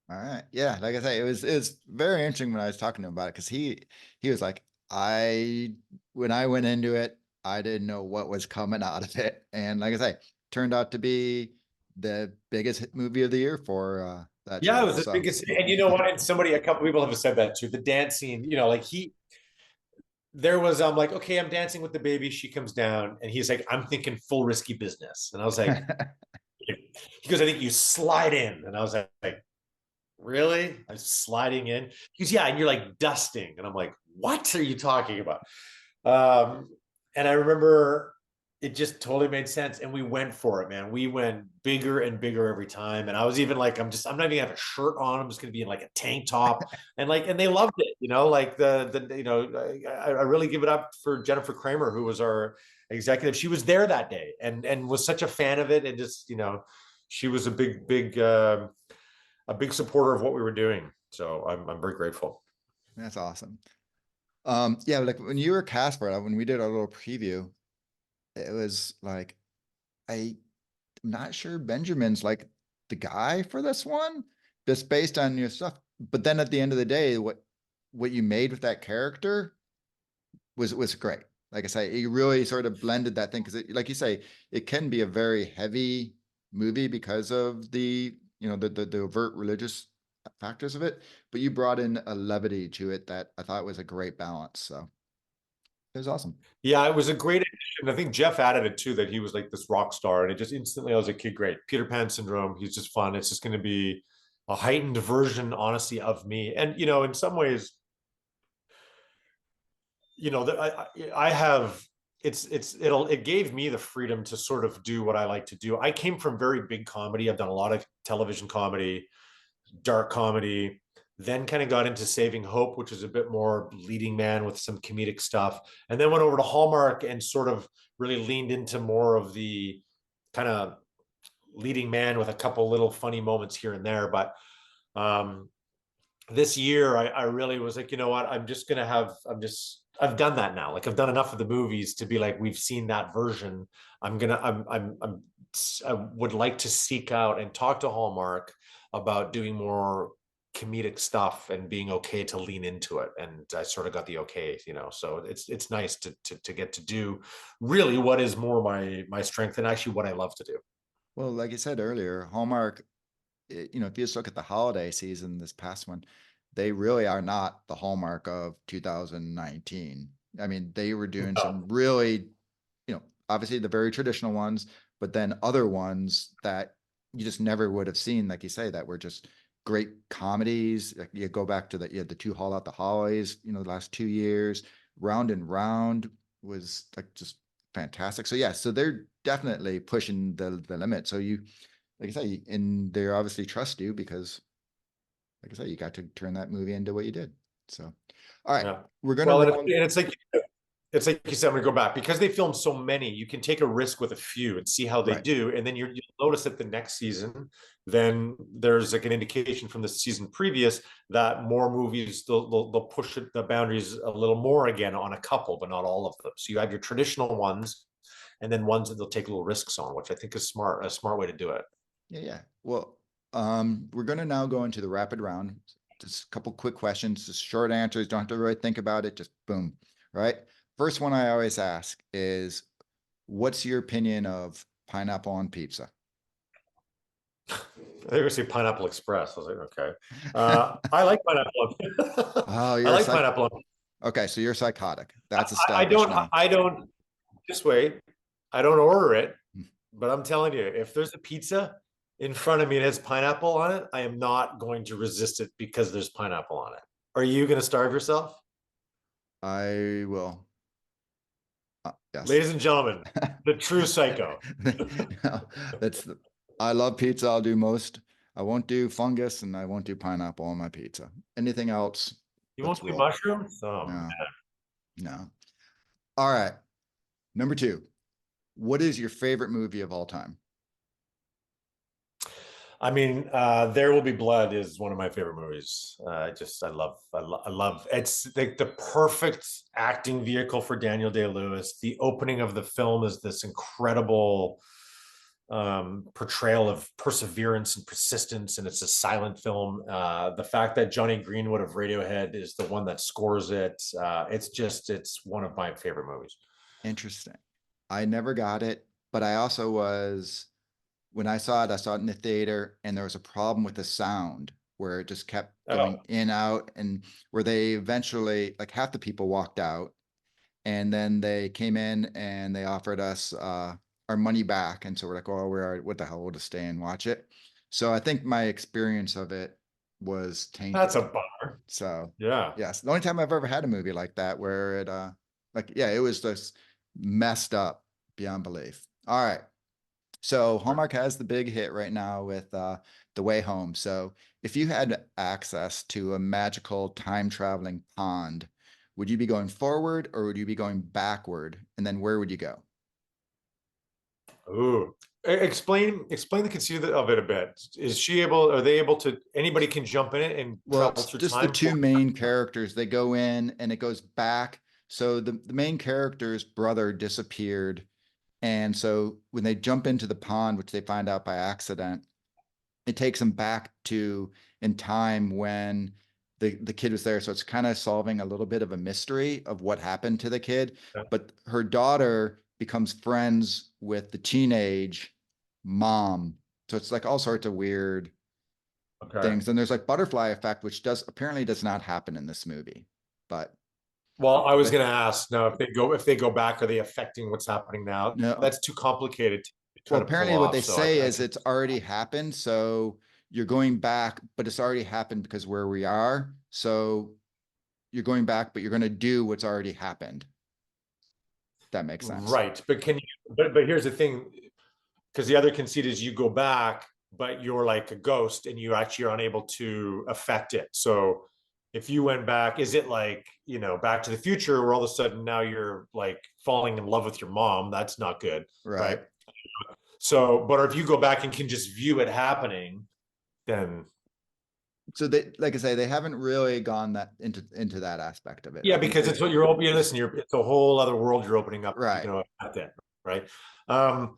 All right. Yeah, like I say, it was very interesting when I was talking to him about it because he was like, when I went into it, I didn't know what was coming out of it. And like I say, turned out to be the biggest hit movie of the year for that Yeah, it show. was the So biggest. And you know what? And a couple people have said that too. The dance scene, like there was, I'm like, okay, I'm dancing with the baby. She comes down, and he's like, I'm thinking full risky business. And I was like, he goes, I think you slide in. And I was like, really? I'm sliding in? He goes, yeah. And you're like dusting. And I'm like, what are you talking about? Um, and I remember it just totally made sense. And we went for it, man. We went bigger and bigger every time. And I was even like, I'm not even gonna have a shirt on. I'm just gonna be in like a tank top. And they loved it, like I really give it up for Jennifer Kramer, who was our executive. She was there that day and was such a fan of it. And just, she was a big supporter of what we were doing. So I'm very grateful. that's awesome. Yeah, like when you were cast for it, when we did our little preview, it was like I'm not sure Benjamin's like the guy for this one, just based on your stuff. But then at the end of the day, what you made with that character was great. Like I say, you really sort of blended that thing because, like you say, it can be a very heavy movie because of the the overt religious factors of it, but you brought in a levity to it that I thought was a great balance. So it was awesome. Yeah, it was a great addition. I think Jeff added it too, that he was like this rock star, and it just instantly, I was like, kid, great. Peter Pan syndrome. He's just fun. It's just going to be a heightened version, honestly, of me. And in some ways, that I have. It gave me the freedom to sort of do what I like to do. I came from very big comedy. I've done a lot of television comedy, dark comedy, then kind of got into Saving Hope, which is a bit more leading man with some comedic stuff, and then went over to Hallmark and sort of really leaned into more of the kind of leading man with a couple little funny moments here and there. But um, this year, I really was like, you know what, I've done that now. Like, I've done enough of the movies to be like, we've seen that version. I would like to seek out and talk to Hallmark about doing more comedic stuff and being okay to lean into it. And I sort of got the okay, so it's nice to get to do really what is more my strength and actually what I love to do. Well, like I said earlier, Hallmark, if you just look at the holiday season, this past one, they really are not the Hallmark of 2019. I mean, they were doing some really, obviously the very traditional ones, but then other ones that you just never would have seen, like you say, that were just great comedies. Like, you go back to you had the two Haul Out the Hollies, the last 2 years. Round and Round was like just fantastic. So yeah, so they're definitely pushing the limit. So like I say, and they obviously trust you because, like I say, you got to turn that movie into what you did. So, all right, Yeah. we're gonna Well, and roll. it's like you said, I'm going to go back because they filmed so many. You can take a risk with a few and see how they Right. do, and then you'll notice that the next season, then there's like an indication from the season previous that more movies they'll push the boundaries a little more again on a couple, but not all of them. So you have your traditional ones, and then ones that they'll take little risks on, which I think is a smart way to do it. Yeah. Well, we're gonna now go into the rapid round. Just a couple quick questions, just short answers. Don't have to really think about it. Just boom. Right. First one I always ask is, what's your opinion of pineapple on pizza? They were say Pineapple Express. I was like, okay. I like pineapple. Oh, I you're like pineapple. okay. So you're psychotic. That's I established don't. now. I don't. Just wait. I don't order it, but I'm telling you, if there's a pizza in front of me and has pineapple on it, I am not going to resist it because there's pineapple on it. Are you going to starve yourself? I will. Yes. Ladies and gentlemen, the true psycho. That's I love pizza. I'll do most. I won't do fungus and I won't do pineapple on my pizza. Anything else? You Let's won't do roll. mushrooms? No, no. All right. Number two. What is your favorite movie of all time? I mean, There Will Be Blood is one of my favorite movies. I love. It's like the perfect acting vehicle for Daniel Day-Lewis. The opening of the film is this incredible portrayal of perseverance and persistence, and it's a silent film. The fact that Johnny Greenwood of Radiohead is the one that scores it, it's one of my favorite movies. Interesting. I never got it, but I also was when I saw it in the theater, and there was a problem with the sound where it just kept going Oh, in out, and where they eventually, like, half the people walked out, and then they came in and they offered us our money back, and so we're like, oh, what the hell, we'll just stay and watch it. So I think my experience of it was that's a tainted. bummer. So Yeah. yes, the only time I've ever had a movie like that where it like, yeah, it was just messed up beyond belief. All right. So Hallmark has the big hit right now with The Way Home. So if you had access to a magical time traveling pond, would you be going forward or would you be going backward? And then where would you go? Ooh. Explain the conceit of it a bit. Is she able? Are they able to? Anybody can jump in it and Well, travel it's through just the time for. two main characters. They go in and it goes back. So the main character's brother disappeared. And so when they jump into the pond, which they find out by accident, it takes them back to in time when the kid was there. So it's kind of solving a little bit of a mystery of what happened to the kid. But her daughter becomes friends with the teenage mom. So it's like all sorts of weird Okay. things. And there's like butterfly effect, which apparently does not happen in this movie. But Well, I was but going to ask now if they go back, are they affecting what's happening now? no. That's too complicated to try Well, to pull apparently what off. they So say I is think it's already happened. So you're going back, but it's already happened because where we are. So you're going back, but you're going to do what's already happened. That makes sense. right. But but here's the thing, because the other conceit is you go back, but you're like a ghost and you actually are unable to affect it. So if you went back, is it like, Back to the Future, where all of a sudden now you're like falling in love with your mom? That's not good, Right. right? So, but if you go back and can just view it happening, then So they, like I say, they haven't really gone that into that aspect of it. yeah, I think because they it's what you're opening. Listen, it's a whole other world you're opening up, right. at that, right? Um,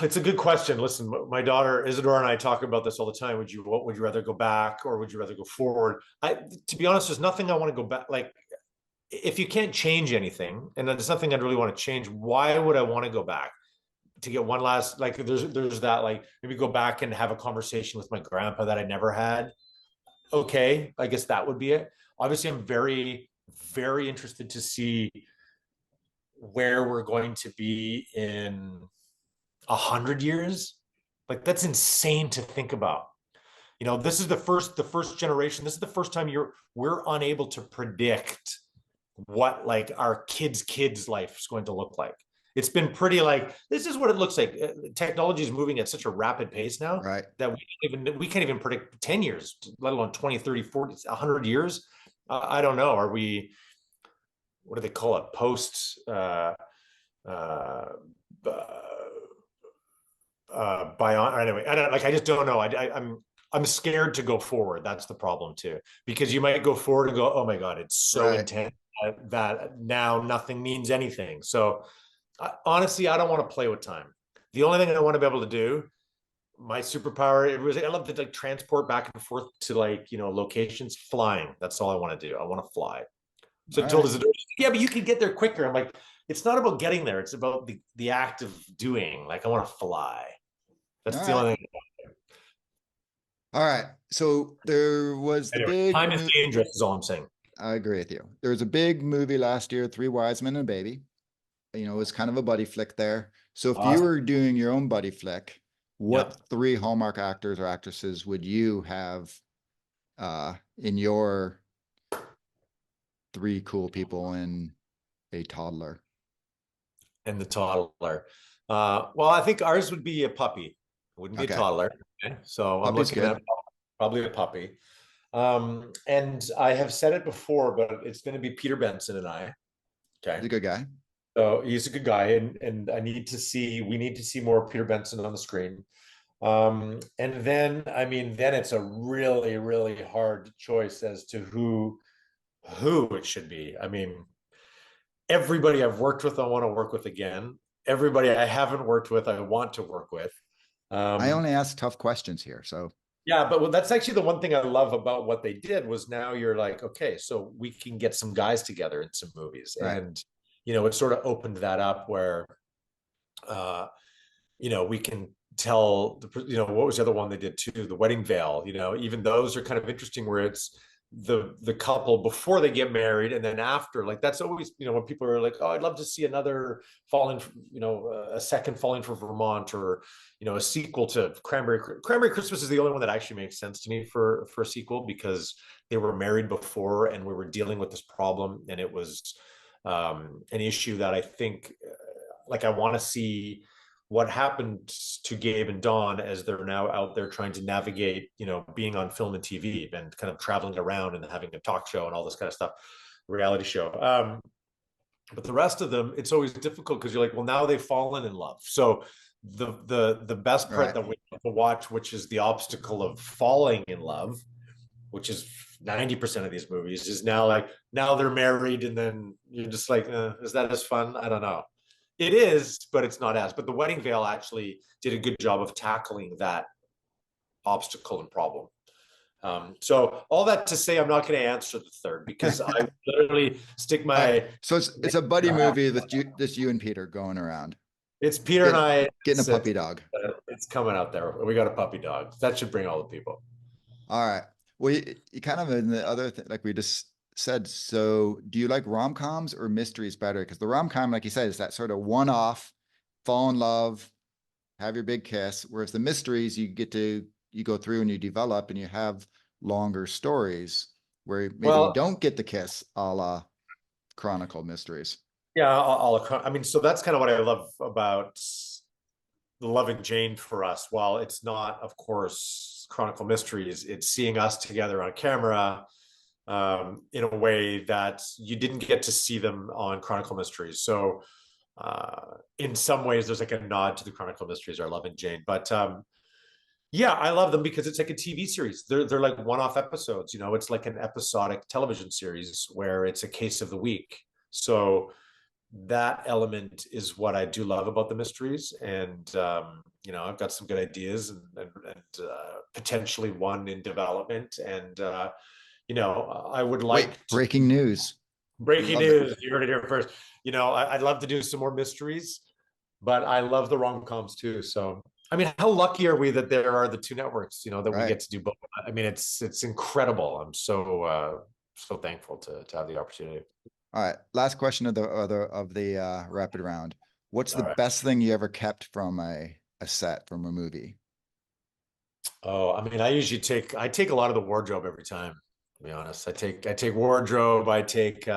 it's a good question. Listen, my daughter Isadora and I talk about this all the time. Would you rather go back or would you rather go forward? To be honest, there's nothing I want to go back. Like, if you can't change anything, and there's nothing I'd really want to change, why would I want to go back to get one last, like, there's that, like, maybe go back and have a conversation with my grandpa that I never had. Okay, I guess that would be it. Obviously, I'm very, very interested to see where we're going to be in 100 years. Like, that's insane to think about. This is the first generation. This is the first time we're unable to predict what, like, our kids life is going to look like. It's been pretty, like, this is what it looks like. Technology is moving at such a rapid pace now Right. that we can't even predict 10 years, let alone 20, 30, 40, 100 years. I don't know. What do they call it? Post uh, anyway, I just don't know. I'm scared to go forward. That's the problem too, because you might go forward and go, oh my god, it's so Right. intense that now nothing means anything. So honestly, I don't want to play with time. The only thing I want to be able to do, my superpower, I love to, like, transport back and forth to, like, locations. Flying, that's all I want to do. I want to fly. So All I told right. us, yeah, but you can get there quicker. I'm like, it's not about getting there, it's about the act of doing. Like, I want to fly. All That's the right. only thing. All right. So there was the Anyway, big time is dangerous, is all I'm saying. I agree with you. There was a big movie last year, Three Wise Men and a Baby. It was kind of a buddy flick there. So if you Awesome. were doing your own buddy flick, Yep. what three Hallmark actors or actresses would you have in your three cool people and a toddler? And the toddler. Well, I think ours would be a puppy. It wouldn't be a Okay. toddler. Okay? So I'm Puppy's looking good. at probably a puppy. And I have said it before, but it's going to be Peter Benson and I. He's Okay. a good guy. So he's a good guy, and we need to see more Peter Benson on the screen. And then, I mean, then it's a really, really hard choice as to who it should be. I mean, everybody I've worked with, I want to work with again. Everybody I haven't worked with, I want to work with. I Um, only ask tough questions here. So yeah, but that's actually the one thing I love about what they did was now you're like, okay, so we can get some guys together in some movies, right. and it sort of opened that up where, uh, we can tell what was the other one they did too, the wedding veil. Even those are kind of interesting where it's the couple before they get married and then after. Like, that's always, when people are like, oh, I'd love to see another Falling, a second Falling for Vermont, or a sequel to Cranberry Christmas is the only one that actually makes sense to me for a sequel, because they were married before and we were dealing with this problem, and it was an issue that I think, like, I want to see what happened to Gabe and Dawn as they're now out there trying to navigate, being on film and TV and kind of traveling around and having a talk show and all this kind of stuff, reality show. But the rest of them, it's always difficult because you're like, well, now they've fallen in love. So the best part Right. that we have to watch, which is the obstacle of falling in love, which is 90% of these movies, is now they're married, and then you're just like, is that as fun? I don't know. It is, but it's not as. But the wedding veil actually did a good job of tackling that obstacle and problem. So all that to say, I'm not going to answer the third, because I literally stick All right. my. So it's a buddy movie that you and Peter going around. It's Peter and Get I. getting a puppy dog. It's coming out there. We got a puppy dog. That should bring all the people. All right. Well, you kind of in the other thing, like we just said. So, do you like rom-coms or mysteries better? Because the rom-com, like you said, is that sort of one-off, fall in love, have your big kiss. Whereas the mysteries, you go through and you develop and you have longer stories where maybe you Well, don't get the kiss, a la Chronicle Mysteries. yeah, I mean, so that's kind of what I love about the Love and Jane for us. While it's not, of course, Chronicle Mysteries, it's seeing us together on camera in a way that you didn't get to see them on Chronicle Mysteries. So, in some ways, there's like a nod to the Chronicle Mysteries or Love and Jane. But yeah, I love them because it's like a TV series. They're like one-off episodes. You know, it's like an episodic television series where it's a case of the week. So that element is what I do love about the mysteries. And you know, I've got some good ideas and potentially one in development. And you know, I would Wait, like to. breaking news. Breaking Love it. news! You heard it here first. You know, I'd love to do some more mysteries, but I love the rom coms too. So, I mean, how lucky are we that there are the two networks? You know, that we Right. get to do both. I mean, it's incredible. I'm so thankful to have the opportunity. All right. Last question of the rapid round. What's the All right. best thing you ever kept from a set from a movie? Oh, I mean, I take a lot of the wardrobe every time. To be honest, I take wardrobe. I take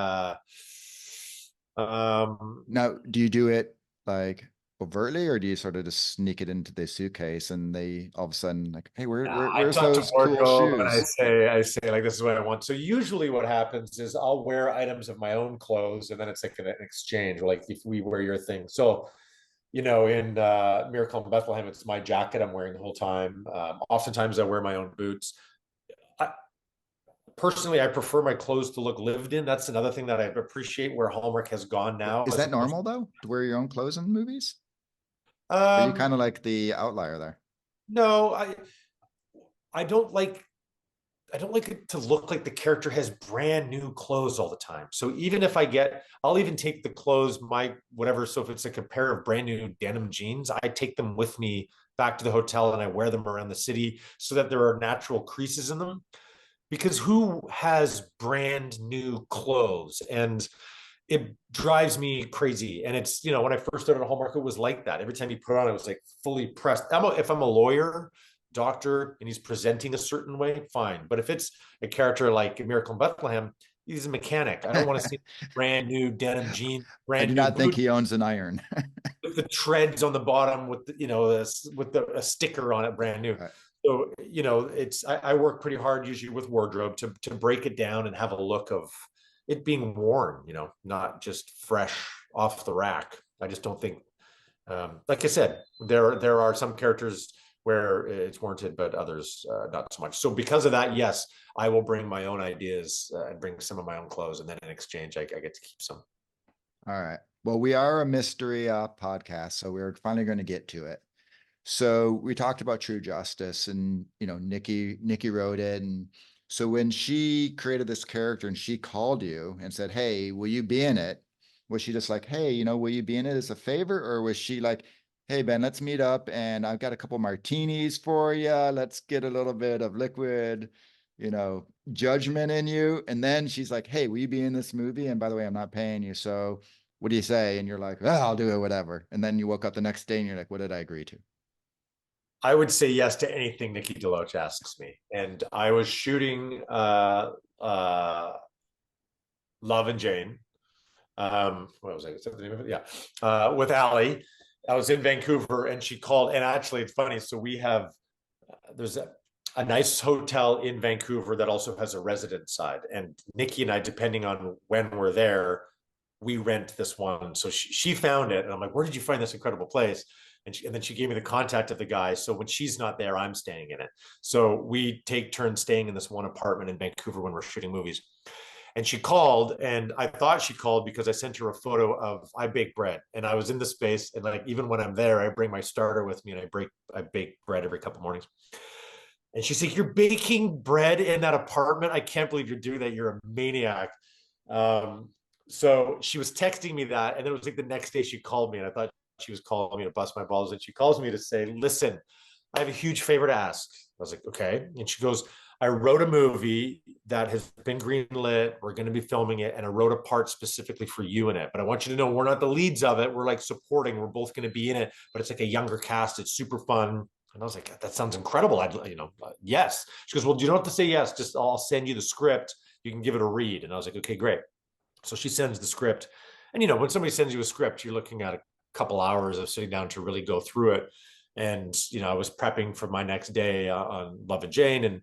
um Now, do you do it like overtly, or do you sort of just sneak it into the suitcase and they all of a sudden like, hey, I where's talk to those cool wardrobe and shoes? I say like this is what I want. So usually what happens is I'll wear items of my own clothes and then it's like an exchange or like if we wear your thing. So you know, in Miracle in Bethlehem, it's my jacket I'm wearing the whole time. Oftentimes I wear my own boots. I, personally, I prefer my clothes to look lived in. That's another thing that I appreciate where Hallmark has gone now Is as that opposed. normal though, to wear your own clothes in movies? Or are you Um, kind of like the outlier there? no, I don't like I don't like it to look like the character has brand new clothes all the time. So even if I'll even take the clothes, my whatever. So if it's like a pair of brand new denim jeans, I take them with me back to the hotel and I wear them around the city so that there are natural creases in them. Because who has brand new clothes? And it drives me crazy. And it's, you know, when I first started at Hallmark, it was like that. Every time you put it on, it was like fully pressed. If I'm a lawyer, doctor, and he's presenting a certain way, fine. But if it's a character like Miracle in Bethlehem, he's a mechanic. I don't want to see brand new denim jeans, I do brand new not think boots he owns an iron. with the treads on the bottom with the, you know, a sticker on it, brand new. All right. So, you know, I work pretty hard usually with wardrobe to break it down and have a look of it being worn, you know, not just fresh off the rack. I just don't think, like I said, there are some characters where it's warranted, but others not so much. So because of that, yes, I will bring my own ideas and bring some of my own clothes, and then in exchange, I get to keep some. All right. Well, we are a mystery podcast, so we're finally going to get to it. So we talked about True Justice, and Nikki wrote it, and so when she created this character and she called you and said, "Hey, will you be in it?" Was she just like, "Hey, will you be in it as a favor?" Or was she like, "Hey, Ben, let's meet up and I've got a couple martinis for you. Let's get a little bit of liquid, judgment in you." And then she's like, "Hey, will you be in this movie? And by the way, I'm not paying you. So what do you say?" And you're like, "Oh, I'll do it, whatever." And then you woke up the next day and you're like, "What did I agree to?" I would say yes to anything Nikki DeLoach asks me. And I was shooting Love and Jane. What was I? Is that the name of it? Yeah. With Allie. I was in Vancouver and she called. And actually, it's funny. So there's a nice hotel in Vancouver that also has a residence side. And Nikki and I, depending on when we're there, we rent this one. So she found it. And I'm like, where did you find this incredible place? And then she gave me the contact of the guy. So when she's not there, I'm staying in it. So we take turns staying in this one apartment in Vancouver when we're shooting movies. And she called, and I thought she called because I sent her a photo of I bake bread, and I was in the space, and like even when I'm there, I bring my starter with me, and I bake bread every couple mornings. And she's like, "You're baking bread in that apartment? I can't believe you're doing that. You're a maniac." Um, so she was texting me that, and then it was like the next day she called me, and I thought she was calling me to bust my balls, and she calls me to say, listen, I have a huge favor to ask. I was like, okay. And she goes, I wrote a movie that has been greenlit. We're going to be filming it. And I wrote a part specifically for you in it. But I want you to know we're not the leads of it. We're like supporting. We're both going to be in it, but it's like a younger cast. It's super fun. And I was like, that sounds incredible. Yes. She goes, well, you don't have to say yes. Just I'll send you the script. You can give it a read. And I was like, okay, great. So she sends the script. And, when somebody sends you a script, you're looking at a couple hours of sitting down to really go through it. And, I was prepping for my next day on Love and Jane, and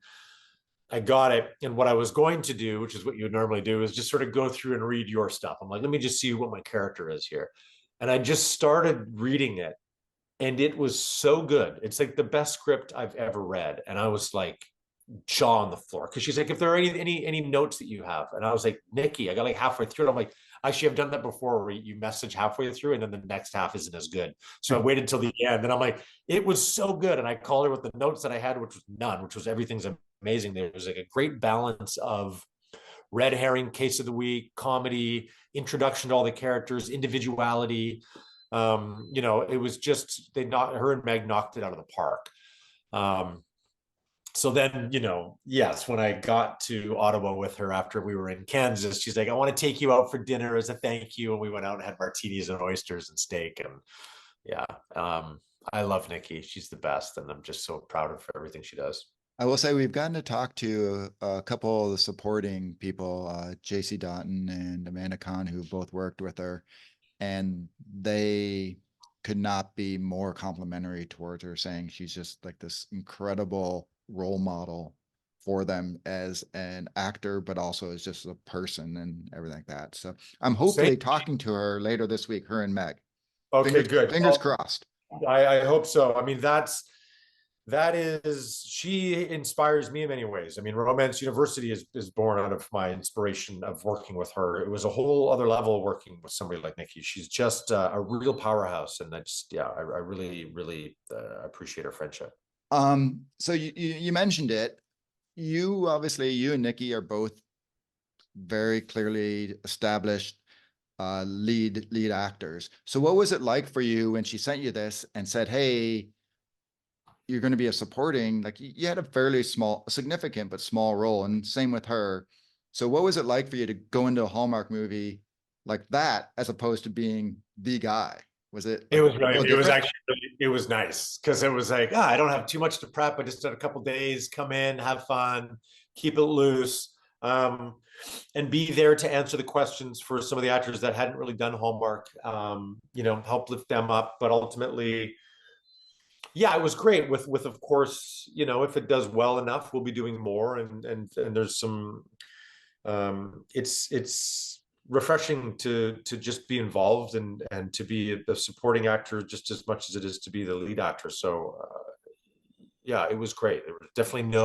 I got it. And what I was going to do, which is what you would normally do, is just sort of go through and read your stuff. I'm like, let me just see what my character is here. And I just started reading it, and it was so good. It's like the best script I've ever read. And I was like, jaw on the floor, because she's like, if there are any notes that you have. And I was like, Nikki, I got like halfway through it. I'm like, actually, I've done that before, where you message halfway through and then the next half isn't as good. So I waited till the end, and I'm like, it was so good. And I called her with the notes that I had, which was none, which was everything's amazing. There was like a great balance of red herring, case of the week, comedy, introduction to all the characters, individuality. It was just, her and Meg knocked it out of the park. So then, yes, when I got to Ottawa with her after we were in Kansas, she's like, I want to take you out for dinner as a thank you. And we went out and had martinis and oysters and steak. And yeah, I love Nikki. She's the best. And I'm just so proud of everything she does. I will say we've gotten to talk to a couple of the supporting people, JC Doughton and Amanda Kahn, who both worked with her, and they could not be more complimentary towards her, saying she's just like this incredible role model for them as an actor, but also as just a person and everything like that. So I'm hopefully talking to her later this week, her and Meg. Okay, good. Fingers crossed. I hope so. I mean, she inspires me in many ways. I mean, Romance University is born out of my inspiration of working with her. It was a whole other level working with somebody like Nikki. She's just a real powerhouse. And I really, really appreciate her friendship. So you mentioned it. You and Nikki are both very clearly established lead actors. So what was it like for you when she sent you this and said, hey, you're going to be a supporting, like you had a fairly significant, but small role, and same with her. So what was it like for you to go into a Hallmark movie like that, as opposed to being the guy? Was it? It was really, it was actually, it was nice, because it was like, I don't have too much to prep. I just had a couple days, come in, have fun, keep it loose, and be there to answer the questions for some of the actors that hadn't really done Hallmark, help lift them up. But ultimately, yeah, it was great with of course, if it does well enough, we'll be doing more. And there's some, it's refreshing to just be involved and to be a supporting actor just as much as it is to be the lead actor. So yeah, it was great. There was definitely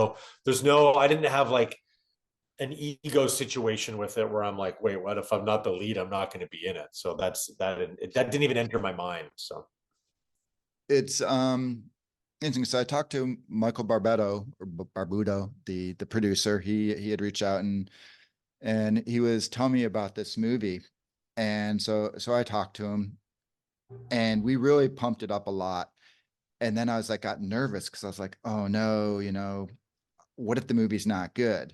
I didn't have like an ego situation with it where I'm like, wait, what if I'm not the lead? I'm not going to be in it. So that didn't even enter my mind. So it's interesting. So I talked to Michael Barbudo, the producer. He had reached out and he was telling me about this movie. And so I talked to him, and we really pumped it up a lot. And then I was like, got nervous, because I was like, oh no, what if the movie's not good?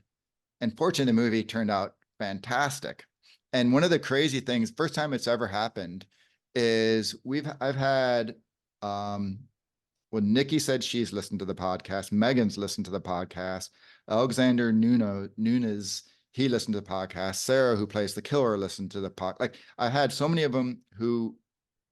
And fortunately, the movie turned out fantastic. And one of the crazy things, first time it's ever happened, is I've had, Nikki said she's listened to the podcast. Megan's listened to the podcast. Alexander Nunes, he listened to the podcast. Sarah, who plays the killer, listened to the podcast. Like, I had so many of them who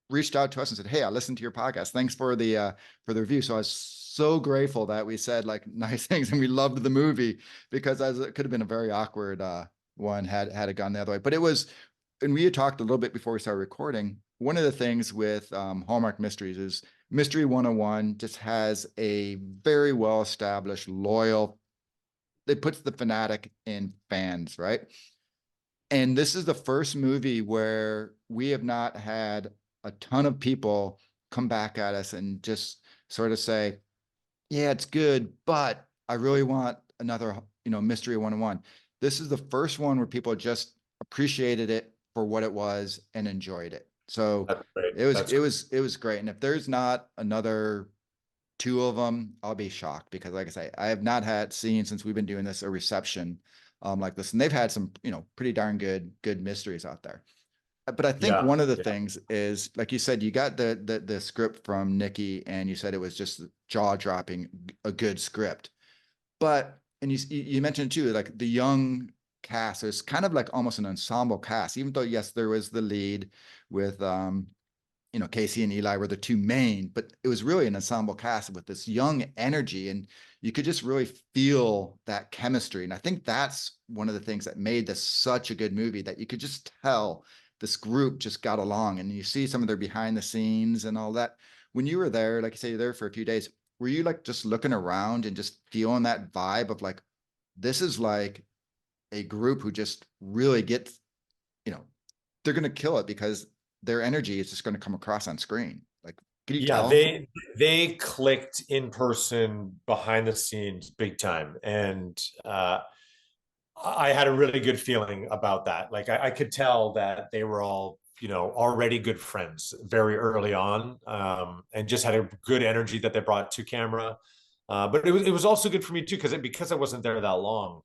reached out to us and said, hey, I listened to your podcast. Thanks for the review. So I was so grateful that we said like nice things, and we loved the movie, because it could have been a very awkward one had it gone the other way. But it was, and we had talked a little bit before we started recording, one of the things with Hallmark Mysteries is Mystery 101 just has a very well-established, loyal, it puts the fanatic in fans, right? And this is the first movie where we have not had a ton of people come back at us and just sort of say, yeah, it's good, but I really want another, Mystery 101. This is the first one where people just appreciated it for what it was and enjoyed it. So That's great. it was great. And if there's not another two of them, I'll be shocked because, like I say, I have not had seen since we've been doing this a reception like this, and they've had some, pretty darn good mysteries out there. But I think Yeah, one of the yeah, things is, like you said, you got the script from Nikki, and you said it was just jaw dropping, a good script. But and you mentioned too, like the young cast is kind of like almost an ensemble cast, even though yes, there was the lead with Casey and Eli were the two main, but it was really an ensemble cast with this young energy, and you could just really feel that chemistry. And I think that's one of the things that made this such a good movie, that you could just tell this group just got along. And you see some of their behind the scenes and all that. When you were there, like you say, you're there for a few days, were you like just looking around and just feeling that vibe of like, this is like a group who just really gets, you know, they're going to kill it because their energy is just going to come across on screen. Like, can you yeah. tell? They clicked in person, behind the scenes, big time, and I had a really good feeling about that. Like I could tell that they were all, already good friends very early on, and just had a good energy that they brought to camera. But it was also good for me too, because I wasn't there that long.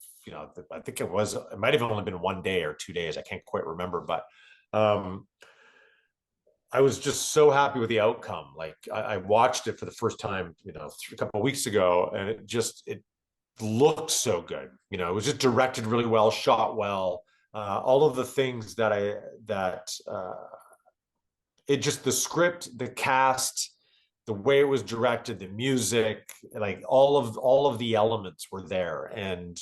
I think it might have only been 1 day or 2 days. I can't quite remember, but um, I was just so happy with the outcome. Like I watched it for the first time, a couple of weeks ago, and it looked so good. It was just directed really well, shot well. All of the things that it just, the script, the cast, the way it was directed, the music, like all of the elements were there. And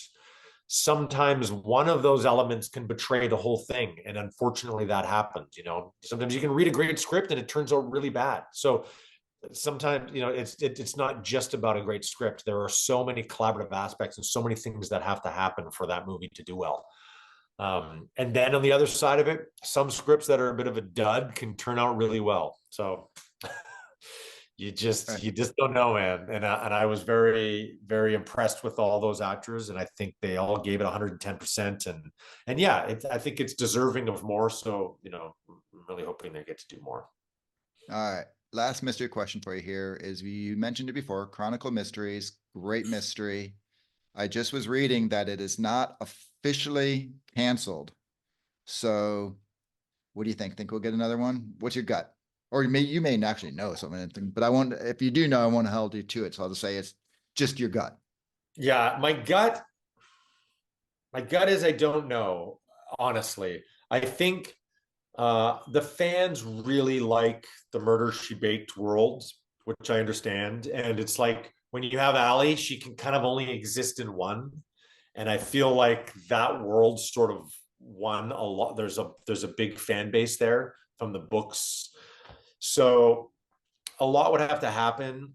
sometimes one of those elements can betray the whole thing. And unfortunately that happens. Sometimes you can read a great script and it turns out really bad. So sometimes it's not just about a great script. There are so many collaborative aspects and so many things that have to happen for that movie to do well. And then on the other side of it, some scripts that are a bit of a dud can turn out really well. So you just Right. you just don't know, man. And I was very, very impressed with all those actors, and I think they all gave it 110%. And yeah, I think it's deserving of more. So I'm really hoping they get to do more. All right. Last mystery question for you here is, you mentioned it before, Chronicle Mysteries, great mystery. I just was reading that it is not officially canceled. So what do you think? Think we'll get another one? What's your gut? Or you may actually know something, but if you do know, I want to hold you to it. So I'll just say it's just your gut. Yeah, my gut is I don't know, honestly. I think the fans really like the Murder She Baked world, which I understand. And it's like when you have Allie, she can kind of only exist in one. And I feel like that world sort of won a lot. There's a big fan base there from the books. So a lot would have to happen.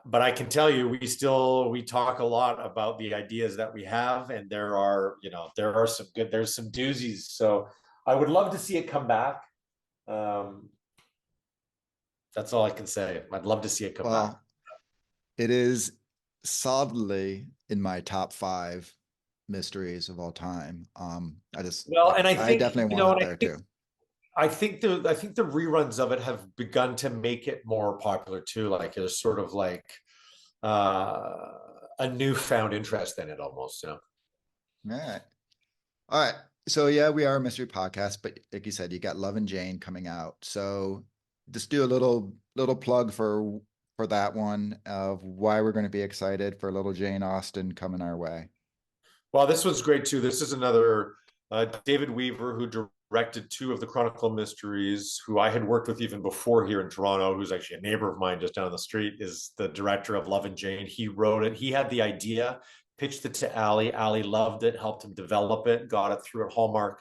But I can tell you, we talk a lot about the ideas that we have, and there's some doozies. So I would love to see it come back. Um, that's all I can say. I'd love to see it come back. Well, it is solidly in my top five mysteries of all time. I just Well, and I I think, definitely want it and there too. I think the reruns of it have begun to make it more popular too. Like there's sort of like uh, a newfound interest in it almost. All right. All right. So yeah, we are a mystery podcast, but like you said, you got Love and Jane coming out. So just do a little plug for that one of why we're going to be excited for little Jane Austen coming our way. Well, this one's great too. This is another David Weaver, who directed two of the Chronicle Mysteries, who I had worked with even before here in Toronto, who's actually a neighbor of mine just down the street, is the director of Love and Jane. He wrote it. He had the idea, pitched it to Ali. Ali loved it, helped him develop it, got it through at Hallmark.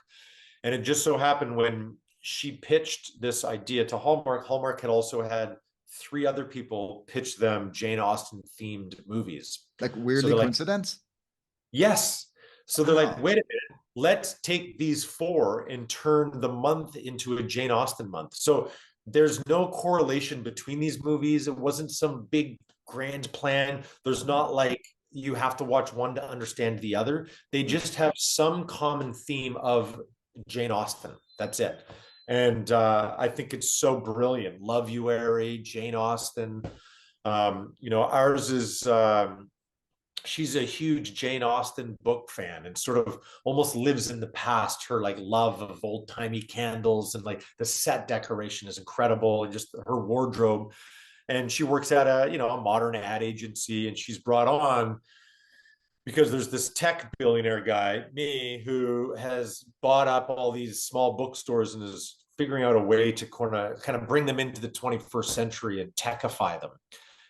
And it just so happened when she pitched this idea to Hallmark, Hallmark had also had three other people pitch them Jane Austen themed movies. Like So weirdly they're like, coincidence? yes. So they're like, Wow. wait a minute, let's take these four and turn the month into a Jane Austen month. So there's no correlation between these movies. It wasn't some big grand plan. There's not like you have to watch one to understand the other. They just have some common theme of Jane Austen. That's it. And I think it's so brilliant. Love You, Ari, Jane Austen. Ours is she's a huge Jane Austen book fan and sort of almost lives in the past. Her like love of old timey candles and like the set decoration is incredible, and just her wardrobe. And she works at a modern ad agency, and she's brought on because there's this tech billionaire guy, me, who has bought up all these small bookstores and is figuring out a way to kind of bring them into the 21st century and techify them.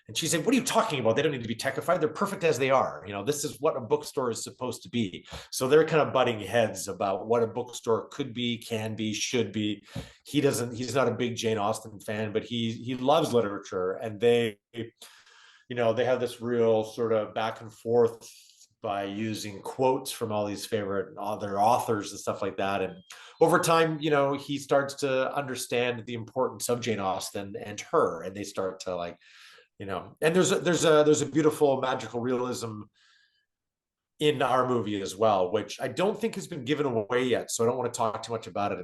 And she said, "What are you talking about? They don't need to be techified. They're perfect as they are. This is what a bookstore is supposed to be." So they're kind of butting heads about what a bookstore could be, can be, should be. He's not a big Jane Austen fan, but he loves literature. And they have this real sort of back and forth by using quotes from all these favorite other authors and stuff like that. And over time, he starts to understand the importance of Jane Austen and her, and they start to like, and there's a beautiful magical realism in our movie as well, which I don't think has been given away yet. So I don't want to talk too much about it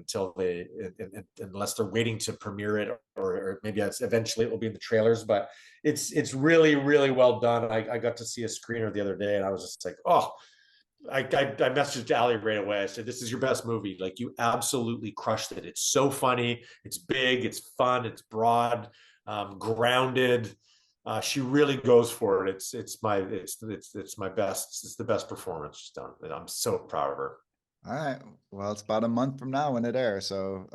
unless they're waiting to premiere it, or maybe eventually it will be in the trailers. But it's really, really well done. I got to see a screener the other day, and I was just like, oh, I messaged Ali right away. I said, "This is your best movie. Like, you absolutely crushed it. It's so funny. It's big. It's fun. It's broad, grounded." She really goes for it. It's my best. It's the best performance she's done. And I'm so proud of her. All right. Well, it's about a month from now when it airs, so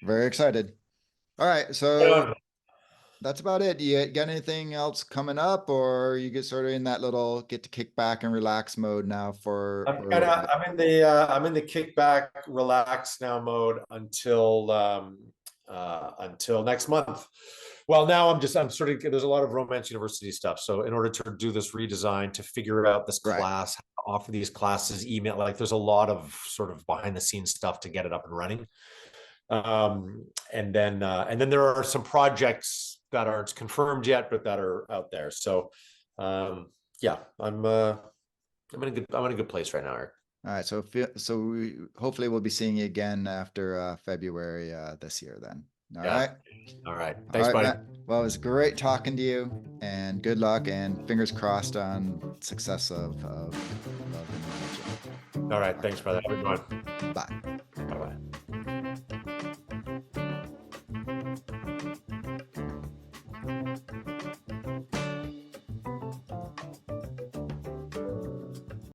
very excited. All right, so that's about it. You got anything else coming up, or you get sort of in that little get to kick back and relax mode now I'm in the kick back, relax now mode until next month. Well, now I'm sort of, there's a lot of Romance University stuff. So in order to do this redesign, to figure out this class, offer these classes, email, like there's a lot of sort of behind the scenes stuff to get it up and running. And then there are some projects that aren't confirmed yet, but that are out there. So yeah, I'm in a good place right now, Eric. All right, so hopefully we'll be seeing you again after February this year then. All right. All right. Thanks, buddy. Matt. Well, it was great talking to you, and good luck, and fingers crossed on success of Love and Religion. All right. Thanks, brother. Have a good one. Bye.